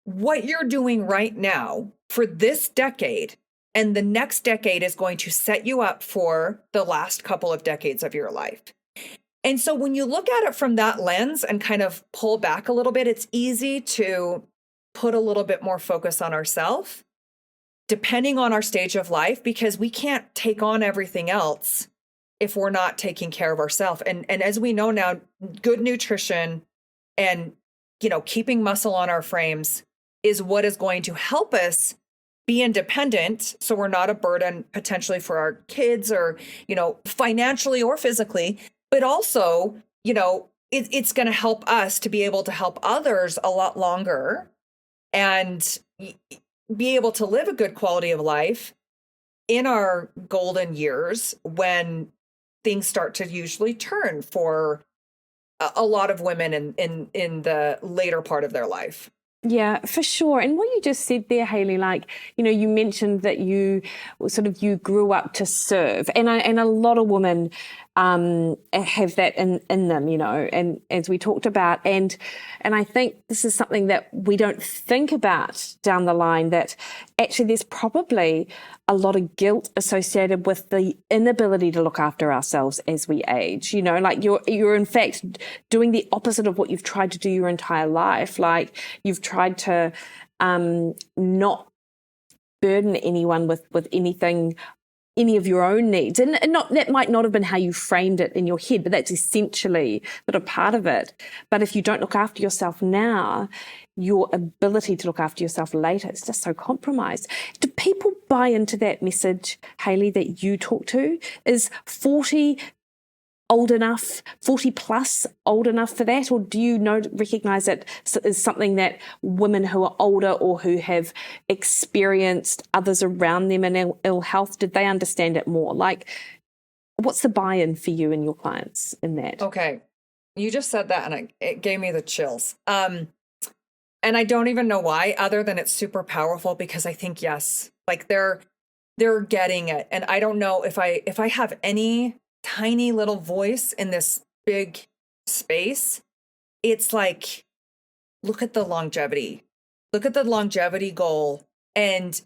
What you're doing right now for this decade and the next decade is going to set you up for the last couple of decades of your life. And so when you look at it from that lens and kind of pull back a little bit, it's easy to put a little bit more focus on ourselves, depending on our stage of life, because we can't take on everything else if we're not taking care of ourselves. And as we know now, good nutrition and, keeping muscle on our frames is what is going to help us be independent. So we're not a burden potentially for our kids or, financially or physically. But also, it's going to help us to be able to help others a lot longer and be able to live a good quality of life in our golden years when things start to usually turn for a lot of women in the later part of their life. Yeah, for sure. And what you just said there, Hailey, like, you mentioned that you grew up to serve, and a lot of women have that in them, and as we talked about, and I think this is something that we don't think about down the line, that actually there's probably a lot of guilt associated with the inability to look after ourselves as we age. Like you're in fact doing the opposite of what you've tried to do your entire life. Like you've tried to not burden anyone with anything, any of your own needs. And that might not have been how you framed it in your head, but that's essentially sort of part of it. But if you don't look after yourself now, your ability to look after yourself later is just so compromised. Do people buy into that message, Hailey, that you talk to? Is 40 old enough, 40 plus old enough for that? Or do you recognize it as something that women who are older or who have experienced others around them in ill health, did they understand it more? Like, what's the buy-in for you and your clients in that? Okay. You just said that and it gave me the chills. And I don't even know why, other than it's super powerful, because I think, yes, like they're getting it. And I don't know if I have any tiny little voice in this big space, it's like, look at the longevity look at the longevity goal and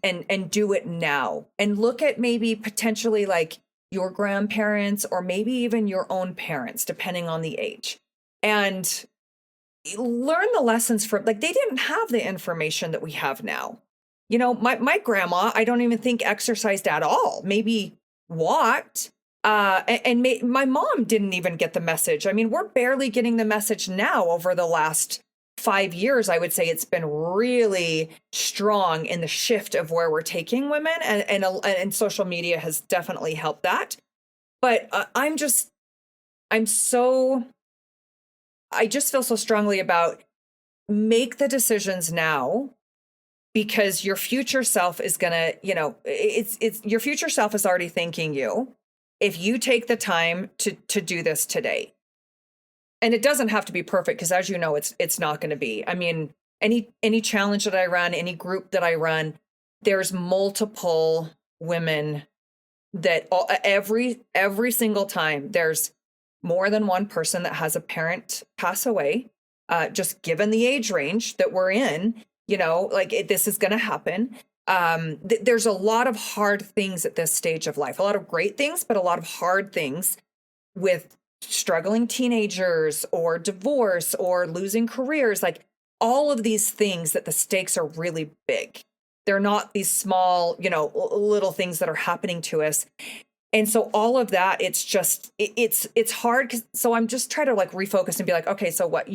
do it now. And look at maybe potentially like your grandparents or maybe even your own parents, depending on the age. And learn the lessons from, like, they didn't have the information that we have now. You know, my grandma, I don't even think exercised at all, maybe walked. My mom didn't even get the message. I mean, we're barely getting the message now over the last 5 years. I would say it's been really strong in the shift of where we're taking women, and social media has definitely helped that. But I just feel so strongly about, make the decisions now, because your future self is gonna, you know, it's your future self is already thanking you if you take the time to do this today. And it doesn't have to be perfect, because as you know, it's not going to be. I mean, any challenge that I run, any group that I run, there's multiple women that every single time there's more than one person that has a parent pass away. Just given the age range that we're in, you know, like this is going to happen. There's a lot of hard things at this stage of life, a lot of great things, but a lot of hard things with struggling teenagers or divorce or losing careers, like all of these things, that the stakes are really big. They're not these small, you know, little things that are happening to us. And so all of that, it's just, it's hard. So I'm just trying to like refocus and be like, okay, so what,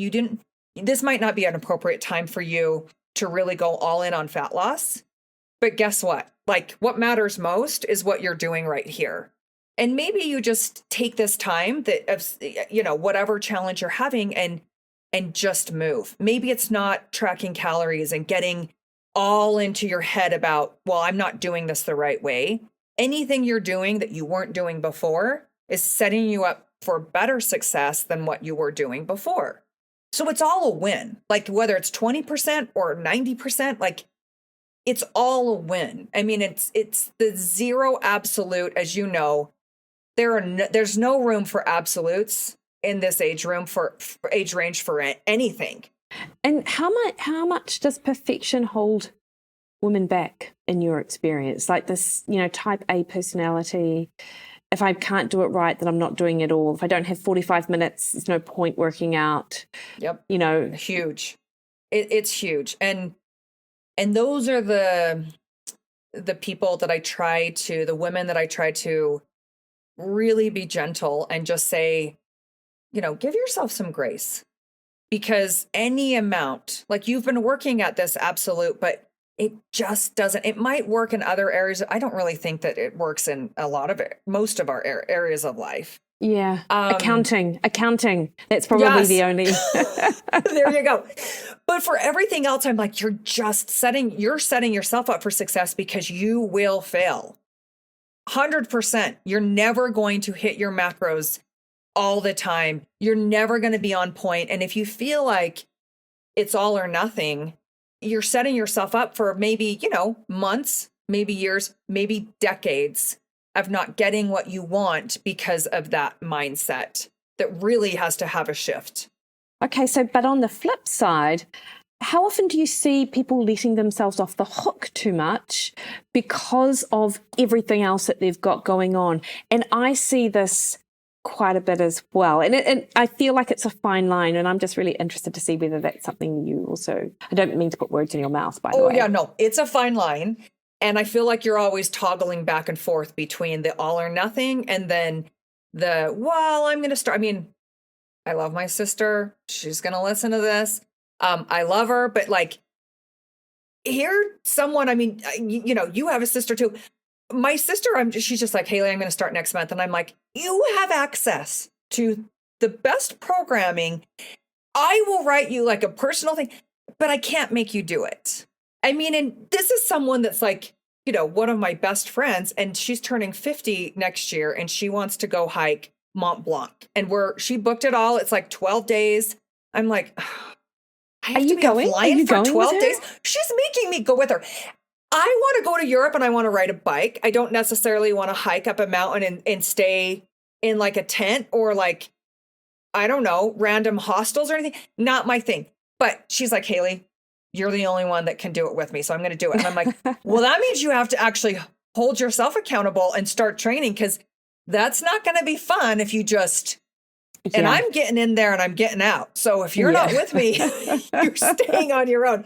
this might not be an appropriate time for you to really go all in on fat loss. But guess what? Like, what matters most is what you're doing right here. And maybe you just take this time that, you know, whatever challenge you're having and just move. Maybe it's not tracking calories and getting all into your head about, well, I'm not doing this the right way. Anything you're doing that you weren't doing before is setting you up for better success than what you were doing before. So it's all a win. Like whether it's 20% or 90%, like it's all a win. I mean, it's the zero absolute, as you know. There's no room for absolutes in this age range for anything. And how much does perfection hold women back in your experience? Like this, you know, type A personality. If I can't do it right, then I'm not doing it all. If I don't have 45 minutes, there's no point working out. Yep. You know, huge. It's huge. And those are the people that the women that I try to really be gentle and just say, you know, give yourself some grace, because any amount, like you've been working at this absolute, but it just doesn't, it might work in other areas. I don't really think that it works in most of our areas of life. Yeah. Accounting. That's probably the only. There you go. But for everything else, I'm like, you're setting yourself up for success, because you will fail. 100%. You're never going to hit your macros all the time. You're never going to be on point. And if you feel like it's all or nothing, you're setting yourself up for maybe, you know, months, maybe years, maybe decades of not getting what you want because of that mindset that really has to have a shift. Okay, so, but on the flip side, how often do you see people letting themselves off the hook too much because of everything else that they've got going on? And I see this quite a bit as well. And I feel like it's a fine line, and I'm just really interested to see whether that's something you also, I don't mean to put words in your mouth, by the way. Oh yeah, no, it's a fine line. And I feel like you're always toggling back and forth between the all or nothing and then I'm going to start. I mean, I love my sister. She's going to listen to this. I love her, but like, I mean, you know, you have a sister too. My sister, she's just like, Hailey, I'm going to start next month. And I'm like, you have access to the best programming. I will write you like a personal thing, but I can't make you do it. I mean, and this is someone that's like, you know, one of my best friends, and she's turning 50 next year, and she wants to go hike Mont Blanc, and she booked it all. It's like 12 days. I'm like, I have to be flying for 12 days. She's making me go with her. I want to go to Europe and I want to ride a bike. I don't necessarily want to hike up a mountain and stay in like a tent or like, I don't know, random hostels or anything. Not my thing. But she's like, Hailey, you're the only one that can do it with me. So I'm going to do it. And I'm like, well, that means you have to actually hold yourself accountable and start training, because that's not going to be fun if you just, and I'm getting in there and I'm getting out. So if you're not with me, you're staying on your own.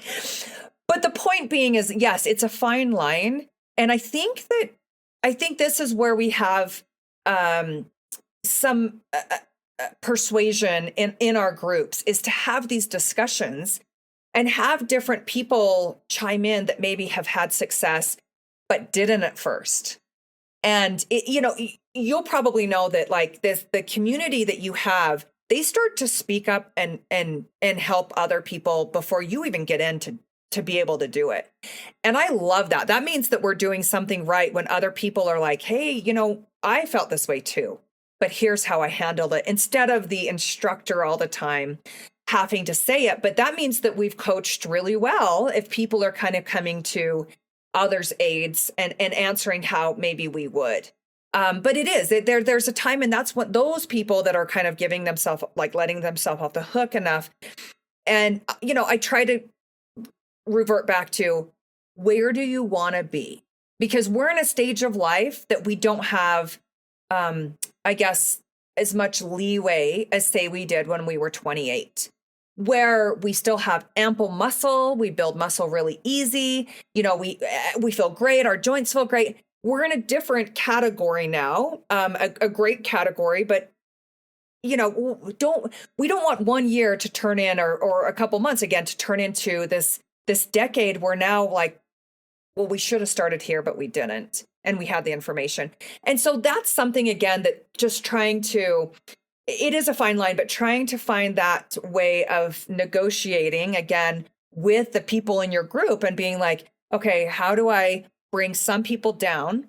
But the point being is, yes, it's a fine line. And I think this is where we have some persuasion in our groups, is to have these discussions and have different people chime in that maybe have had success but didn't at first. And you'll probably know that, like, the community that you have, they start to speak up and help other people before you even get in to be able to do it. And I love that. That means that we're doing something right when other people are like, hey, I felt this way too, but here's how I handled it, instead of the instructor all the time having to say it. But that means that we've coached really well if people are kind of coming to others' aids and answering how maybe we would. But it is, there's a time, and that's what those people that are kind of giving themselves, like letting themselves off the hook enough. And, I try to revert back to, where do you want to be? Because we're in a stage of life that we don't have, I guess, as much leeway as, say, we did when we were 28, where we still have ample muscle. We build muscle really easy. We feel great. Our joints feel great. We're in a different category now, a great category, but we don't want 1 year to turn in, or a couple months again to turn into this decade where now, like, well, we should have started here, but we didn't. And we had the information. And so that's something, again, that just it is a fine line, but trying to find that way of negotiating, again, with the people in your group and being like, okay, how do I bring some people down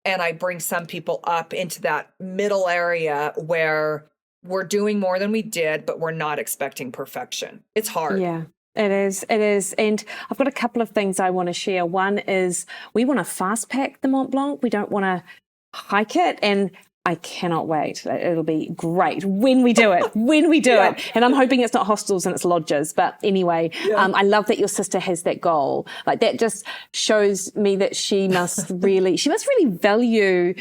and I bring some people up into that middle area where we're doing more than we did, but we're not expecting perfection. It's hard. Yeah. It is. And I've got a couple of things I want to share. One is, we want to fast pack the Mont Blanc. We don't want to hike it. And I cannot wait. It'll be great when we do it, it. And I'm hoping it's not hostels and it's lodges. But anyway, I love that your sister has that goal. Like, that just shows me that she must really value,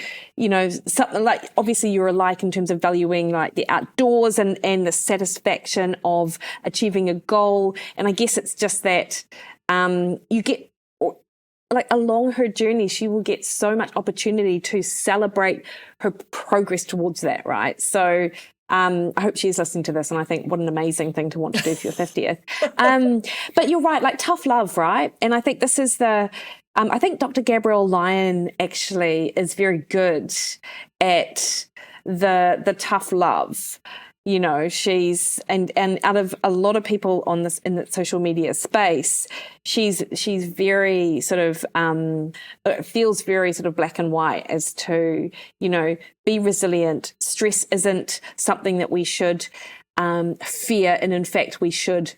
something like, obviously you're alike in terms of valuing, like, the outdoors and the satisfaction of achieving a goal. And I guess it's just that you get, like, along her journey, she will get so much opportunity to celebrate her progress towards that, right? So I hope she's listening to this, and I think what an amazing thing to want to do for your 50th. But you're right, like, tough love, right? And I think this is I think Dr. Gabrielle Lyon actually is very good at the tough love. She's and out of a lot of people in the social media space, she's very sort of feels very sort of black and white as to, be resilient. Stress isn't something that we should fear, and in fact we should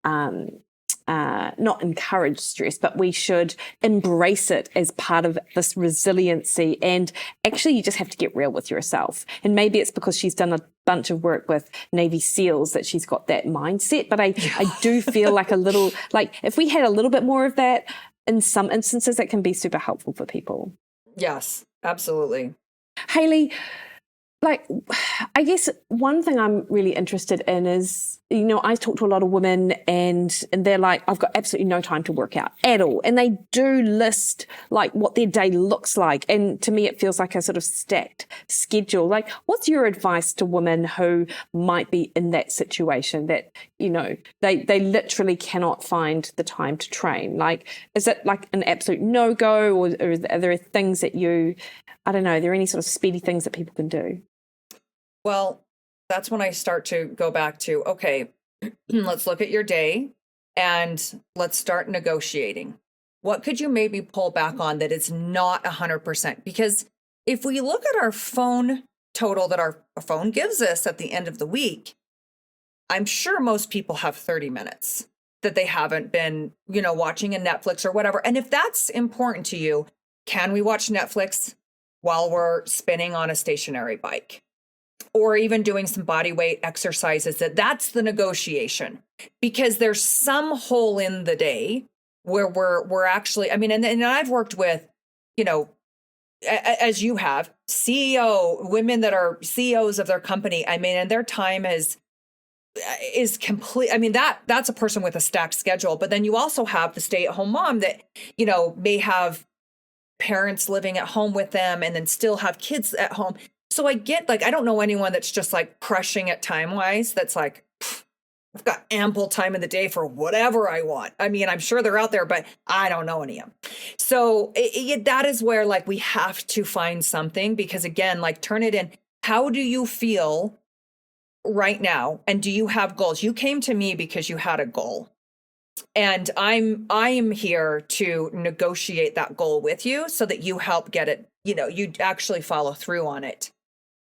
not encourage stress, but we should embrace it as part of this resiliency. And actually, you just have to get real with yourself. And maybe it's because she's done a bunch of work with Navy SEALs that she's got that mindset. But I do feel like if we had a little bit more of that in some instances, that can be super helpful for people. Yes, absolutely. Hailey, like, I guess one thing I'm really interested in is, I talk to a lot of women and they're like, I've got absolutely no time to work out at all. And they do list, like, what their day looks like. And to me, it feels like a sort of stacked schedule. Like, what's your advice to women who might be in that situation that, they literally cannot find the time to train? Like, is it like an absolute no-go, or are there things that I don't know, are there any sort of speedy things that people can do? Well, that's when I start to go back to, okay, let's look at your day and let's start negotiating. What could you maybe pull back on that is not 100%? Because if we look at our phone total that our phone gives us at the end of the week, I'm sure most people have 30 minutes that they haven't been, watching a Netflix or whatever. And if that's important to you, can we watch Netflix while we're spinning on a stationary bike? or even doing some body weight exercises, that's the negotiation, because there's some hole in the day where we're actually, I mean, and I've worked with, you know, as you have, women that are CEOs of their company. I mean, and their time is complete. I mean, that's a person with a stacked schedule. But then you also have the stay-at-home mom that, you know, may have parents living at home with them and then still have kids at home. So I get, like, I don't know anyone that's just like crushing it time-wise. That's like, I've got ample time in the day for whatever I want. I mean, I'm sure they're out there, but I don't know any of them. So that is where, like, we have to find something, because again, like, turn it in. How do you feel right now? And do you have goals? You came to me because you had a goal. And I am here to negotiate that goal with you so that you help get it, you know, you actually follow through on it.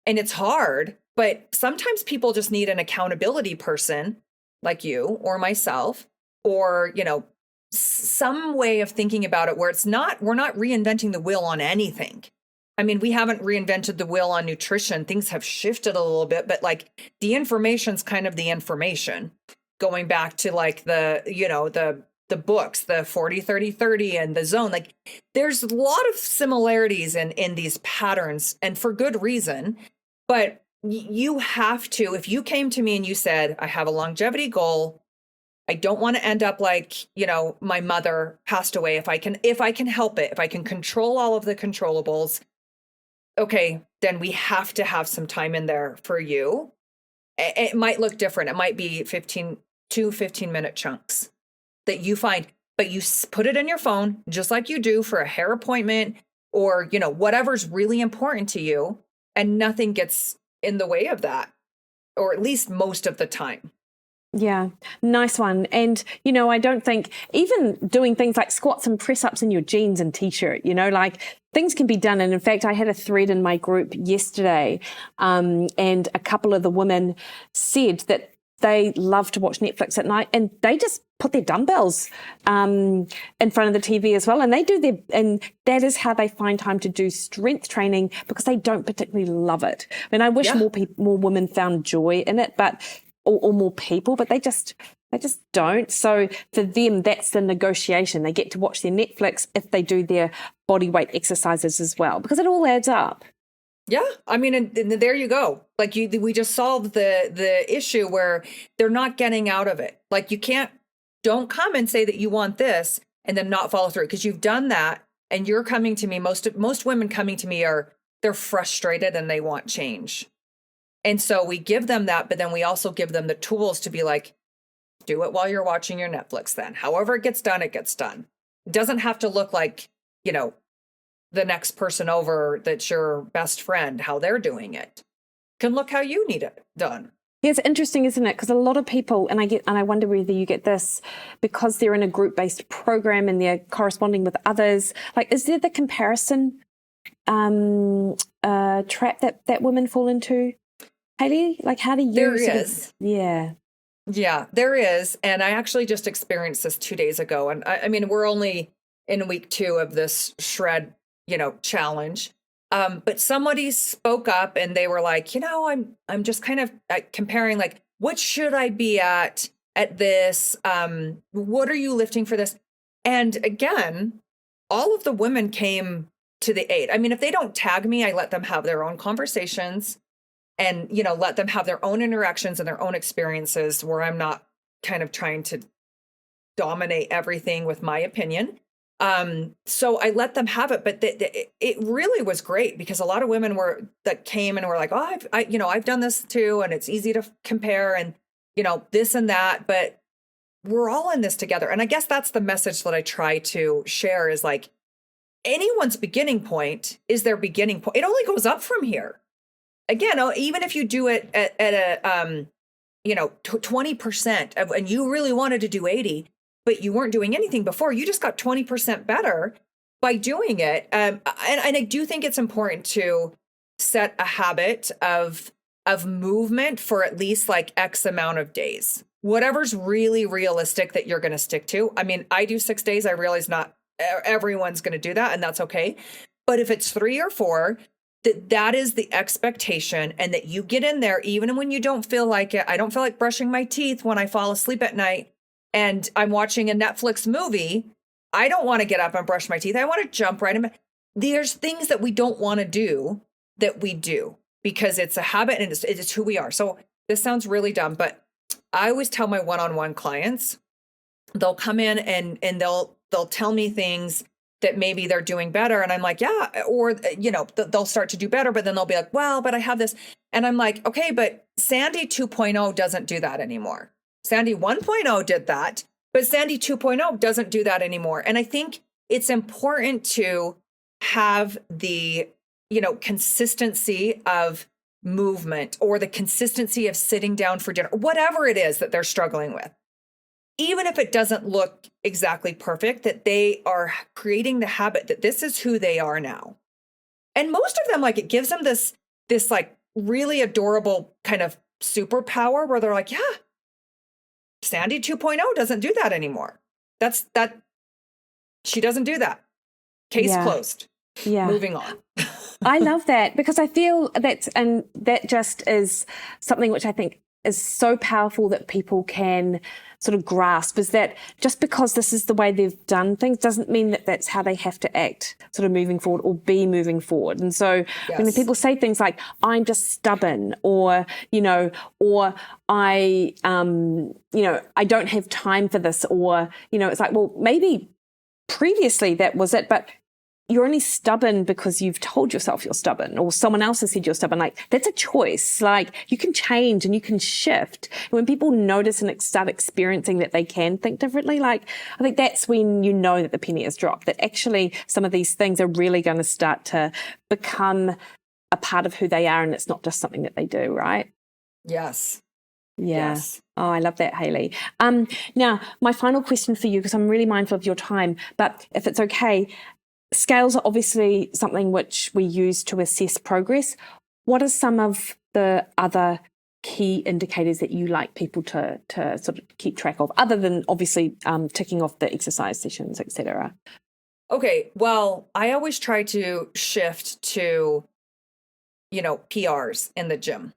And it's hard, but sometimes people just need an accountability person like you or myself, or, you know, some way of thinking about it where we're not reinventing the wheel on anything. I mean, we haven't reinvented the wheel on nutrition. Things have shifted a little bit, but like the information's kind of the information, going back to like the, you know, the books, the 40-30-30 and the zone. Like, there's a lot of similarities in these patterns, and for good reason. But you have to, if you came to me and you said, I have a longevity goal, I don't want to end up like, you know, my mother passed away. If I can help it, if I can control all of the controllables, okay, then we have to have some time in there for you. It might look different. It might be 15-minute chunks that you find, but you put it in your phone, just like you do for a hair appointment, or, you know, whatever's really important to you, and nothing gets in the way of that, or at least most of the time. Yeah, nice one. And, you know, I don't think even doing things like squats and press ups in your jeans and t-shirt, you know, like, things can be done. And in fact, I had a thread in my group yesterday, and a couple of the women said that they love to watch Netflix at night, and they just put their dumbbells in front of the TV as well. And they do and that is how they find time to do strength training, because they don't particularly love it. I mean, I wish more women found joy in it, or more people, but they just don't. So for them, that's the negotiation. They get to watch their Netflix if they do their body weight exercises as well, because it all adds up. Yeah. I mean, and there you go. Like, we just solved the issue where they're not getting out of it. Like, don't come and say that you want this and then not follow through, because you've done that, and you're coming to me. Most women coming to me they're frustrated and they want change. And so we give them that, but then we also give them the tools to be like, do it while you're watching your Netflix then. However it gets done, it gets done. It doesn't have to look like, you know, the next person over that's your best friend, how they're doing it. It can look how you need it done. Yeah, it's interesting, isn't it? Because a lot of people, and I wonder whether you get this, because they're in a group-based program and they're corresponding with others. Like, is there the comparison trap that women fall into, Hailey? Like, how do you? There is. Yeah, there is. And I actually just experienced this 2 days ago. And I mean, we're only in week 2 of this shred, you know, challenge. But somebody spoke up and they were like, you know, I'm just kind of comparing, like, what should I be at this? What are you lifting for this? And again, all of the women came to the aid. I mean, if they don't tag me, I let them have their own conversations and, you know, let them have their own interactions and their own experiences, where I'm not kind of trying to dominate everything with my opinion. So I let them have it, but it really was great, because a lot of women that came and were like, oh, I've done this too, and it's easy to compare, and, you know, this and that, but we're all in this together. And I guess that's the message that I try to share, is like, anyone's beginning point is their beginning point. It only goes up from here. Again, even if you do it at a 20% and you really wanted to do 80, but you weren't doing anything before, you just got 20% better by doing it. And I do think it's important to set a habit of movement for at least like X amount of days, whatever's really realistic that you're going to stick to. I mean, I do 6 days. I realize not everyone's going to do that, and that's okay. But if it's 3 or 4, that is the expectation, and that you get in there even when you don't feel like it. I don't feel like brushing my teeth when I fall asleep at night and I'm watching a Netflix movie. I don't want to get up and brush my teeth. I want to jump right in. There's things that we don't want to do that we do because it's a habit and it's who we are. So this sounds really dumb, but I always tell my one-on-one clients, they'll come in and they'll tell me things that maybe they're doing better. And I'm like, yeah, or, they'll start to do better, but then they'll be like, well, but I have this. And I'm like, okay, but Sandy 2.0 doesn't do that anymore. Sandy 1.0 did that, but Sandy 2.0 doesn't do that anymore. And I think it's important to have the, consistency of movement or the consistency of sitting down for dinner, whatever it is that they're struggling with. Even if it doesn't look exactly perfect, that they are creating the habit that this is who they are now. And most of them, like, it gives them this like really adorable kind of superpower where they're like, yeah, Sandy 2.0 doesn't do that anymore. She doesn't do that. Case closed. Yeah. Moving on. I love that, because I feel that just is something which I think is so powerful that people can sort of grasp, is that just because this is the way they've done things doesn't mean that that's how they have to act sort of moving forward or be moving forward. And so when people say things like, I'm just stubborn, or, or I don't have time for this, or, it's like, well, maybe previously that was it, but you're only stubborn because you've told yourself you're stubborn, or someone else has said you're stubborn. Like, that's a choice. Like, you can change and you can shift. And when people notice and start experiencing that they can think differently, like, I think that's when you know that the penny has dropped, that actually some of these things are really going to start to become a part of who they are, and it's not just something that they do, right? Yes. Yeah. Yes. Oh, I love that, Hailey. Now, my final question for you, because I'm really mindful of your time, but if it's okay, scales are obviously something which we use to assess progress. What are some of the other key indicators that you like people to sort of keep track of, other than obviously ticking off the exercise sessions, etc.? Okay, well, I always try to shift to, PRs in the gym,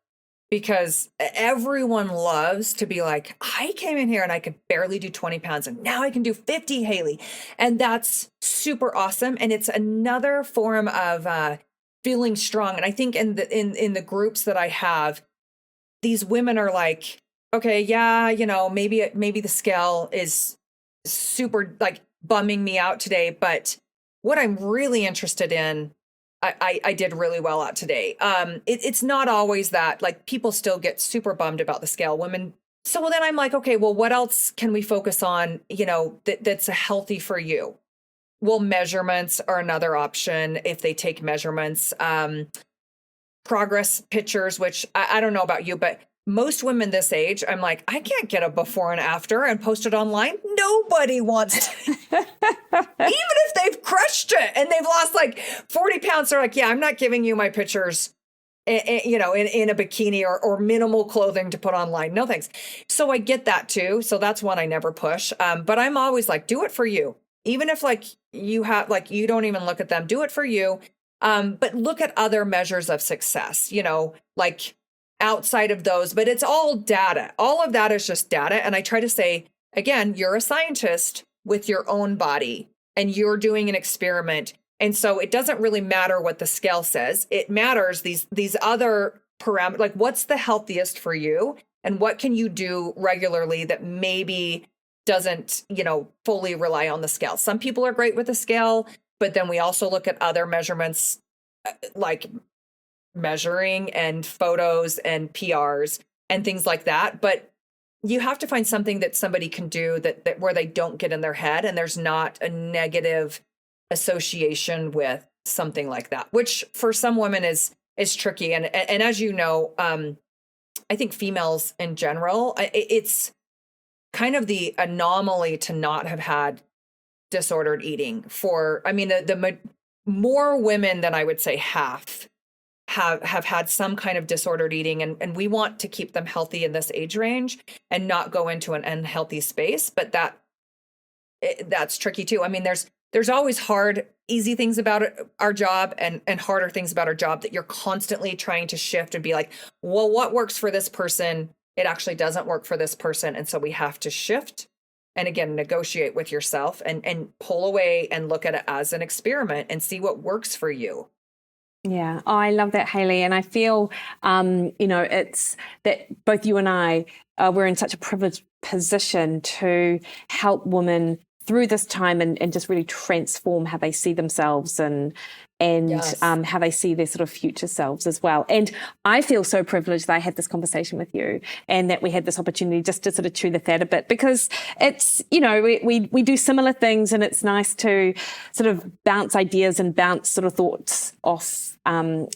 because everyone loves to be like, I came in here and I could barely do 20 pounds and now I can do 50, Hailey. And that's super awesome. And it's another form of feeling strong. And I think in the groups that I have, these women are like, okay, yeah, maybe the scale is super like bumming me out today, but what I'm really interested in, I did really well at today. It's not always that, like, people still get super bummed about the scale, women. So then I'm like, okay, well, what else can we focus on, that's healthy for you? Well, measurements are another option if they take measurements. Progress pictures, which I don't know about you, but most women this age, I'm like, I can't get a before and after and post it online. Nobody wants to. Even if they've crushed it and they've lost like 40 pounds, they're like, yeah, I'm not giving you my pictures, in a bikini or minimal clothing to put online. No thanks. So I get that too. So that's one I never push. But I'm always like, do it for you. Even if like you have, like, you don't even look at them, do it for you. But look at other measures of success, like outside of those, but it's all data. All of that is just data. And I try to say, again, you're a scientist with your own body and you're doing an experiment. And so it doesn't really matter what the scale says. It matters these other parameters, like what's the healthiest for you and what can you do regularly that maybe doesn't, fully rely on the scale. Some people are great with the scale, but then we also look at other measurements like measuring and photos and PRs and things like that. But you have to find something that somebody can do that where they don't get in their head and there's not a negative association with something like that, which for some women is tricky. And as you know, I think females in general, it's kind of the anomaly to not have had disordered eating the more women than I would say half have had some kind of disordered eating, and we want to keep them healthy in this age range and not go into an unhealthy space. But that's tricky too. I mean, there's there's always easy things about our job and harder things about our job that you're constantly trying to shift and be like, well, what works for this person? It actually doesn't work for this person. And so we have to shift and again, negotiate with yourself and pull away and look at it as an experiment and see what works for you. Yeah, I love that, Hailey. And I feel, it's that both you and I, we're in such a privileged position to help women through this time and just really transform how they see themselves and Yes. how they see their sort of future selves as well. And I feel so privileged that I had this conversation with you and that we had this opportunity just to sort of chew the fat a bit, because it's, we do similar things, and it's nice to sort of bounce ideas and bounce sort of thoughts off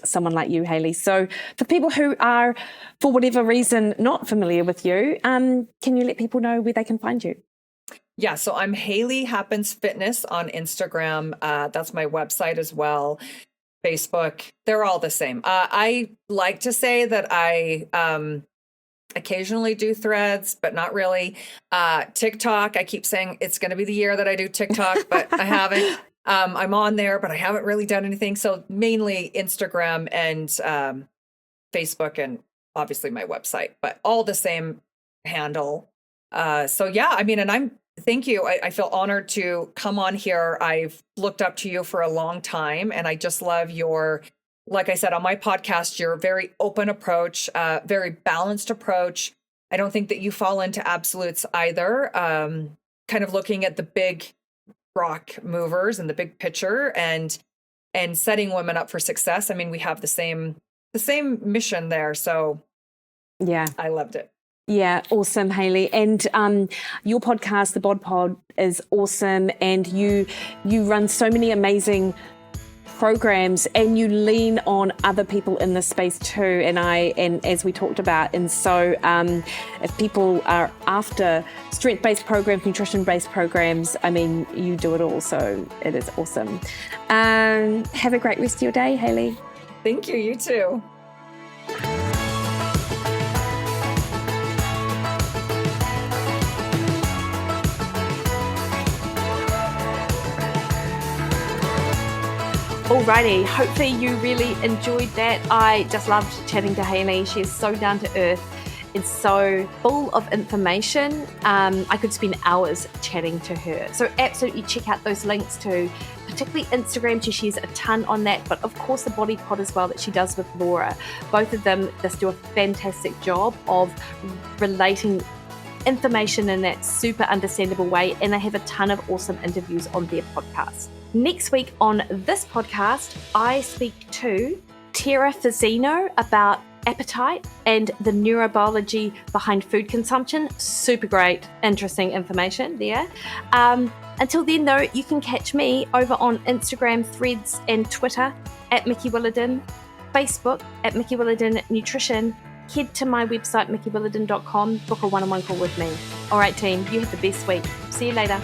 someone like you, Hailey. So for people who are, for whatever reason, not familiar with you, can you let people know where they can find you? Yeah, so I'm Hailey Happens Fitness on Instagram. That's my website as well. Facebook, they're all the same. I like to say that I occasionally do threads, but not really. TikTok, I keep saying it's going to be the year that I do TikTok, but I haven't. I'm on there, but I haven't really done anything. So mainly Instagram and Facebook, and obviously my website, but all the same handle. So yeah, I mean, and thank you. I feel honored to come on here. I've looked up to you for a long time, and I just love like I said, on my podcast, your very open approach, very balanced approach. I don't think that you fall into absolutes either. Kind of looking at the big rock movers and the big picture and setting women up for success. I mean, we have the same mission there. So yeah, I loved it. Yeah, awesome, Hailey. And your podcast, the Bod Pod, is awesome. And you run so many amazing programs, and you lean on other people in this space too. And as we talked about, and so if people are after strength-based programs, nutrition-based programs, I mean, you do it all. So it is awesome. Have a great rest of your day, Hailey. Thank you. You too. Alrighty, hopefully you really enjoyed that. I just loved chatting to Hailey. She is so down to earth and so full of information. I could spend hours chatting to her. So absolutely check out those links to particularly Instagram. She shares a ton on that, but of course the Body Pod as well that she does with Laura. Both of them just do a fantastic job of relating information in that super understandable way, and they have a ton of awesome interviews on their podcast. Next week on this podcast, I speak to Tara Fazzino about appetite and the neurobiology behind food consumption. Super great, interesting information there. Until then, though, you can catch me over on Instagram, Threads, and Twitter at Mikki Williden, Facebook at Mikki Williden Nutrition. Head to my website, mikiwilliden.com, book a one-on-one call with me. All right, team, you have the best week. See you later.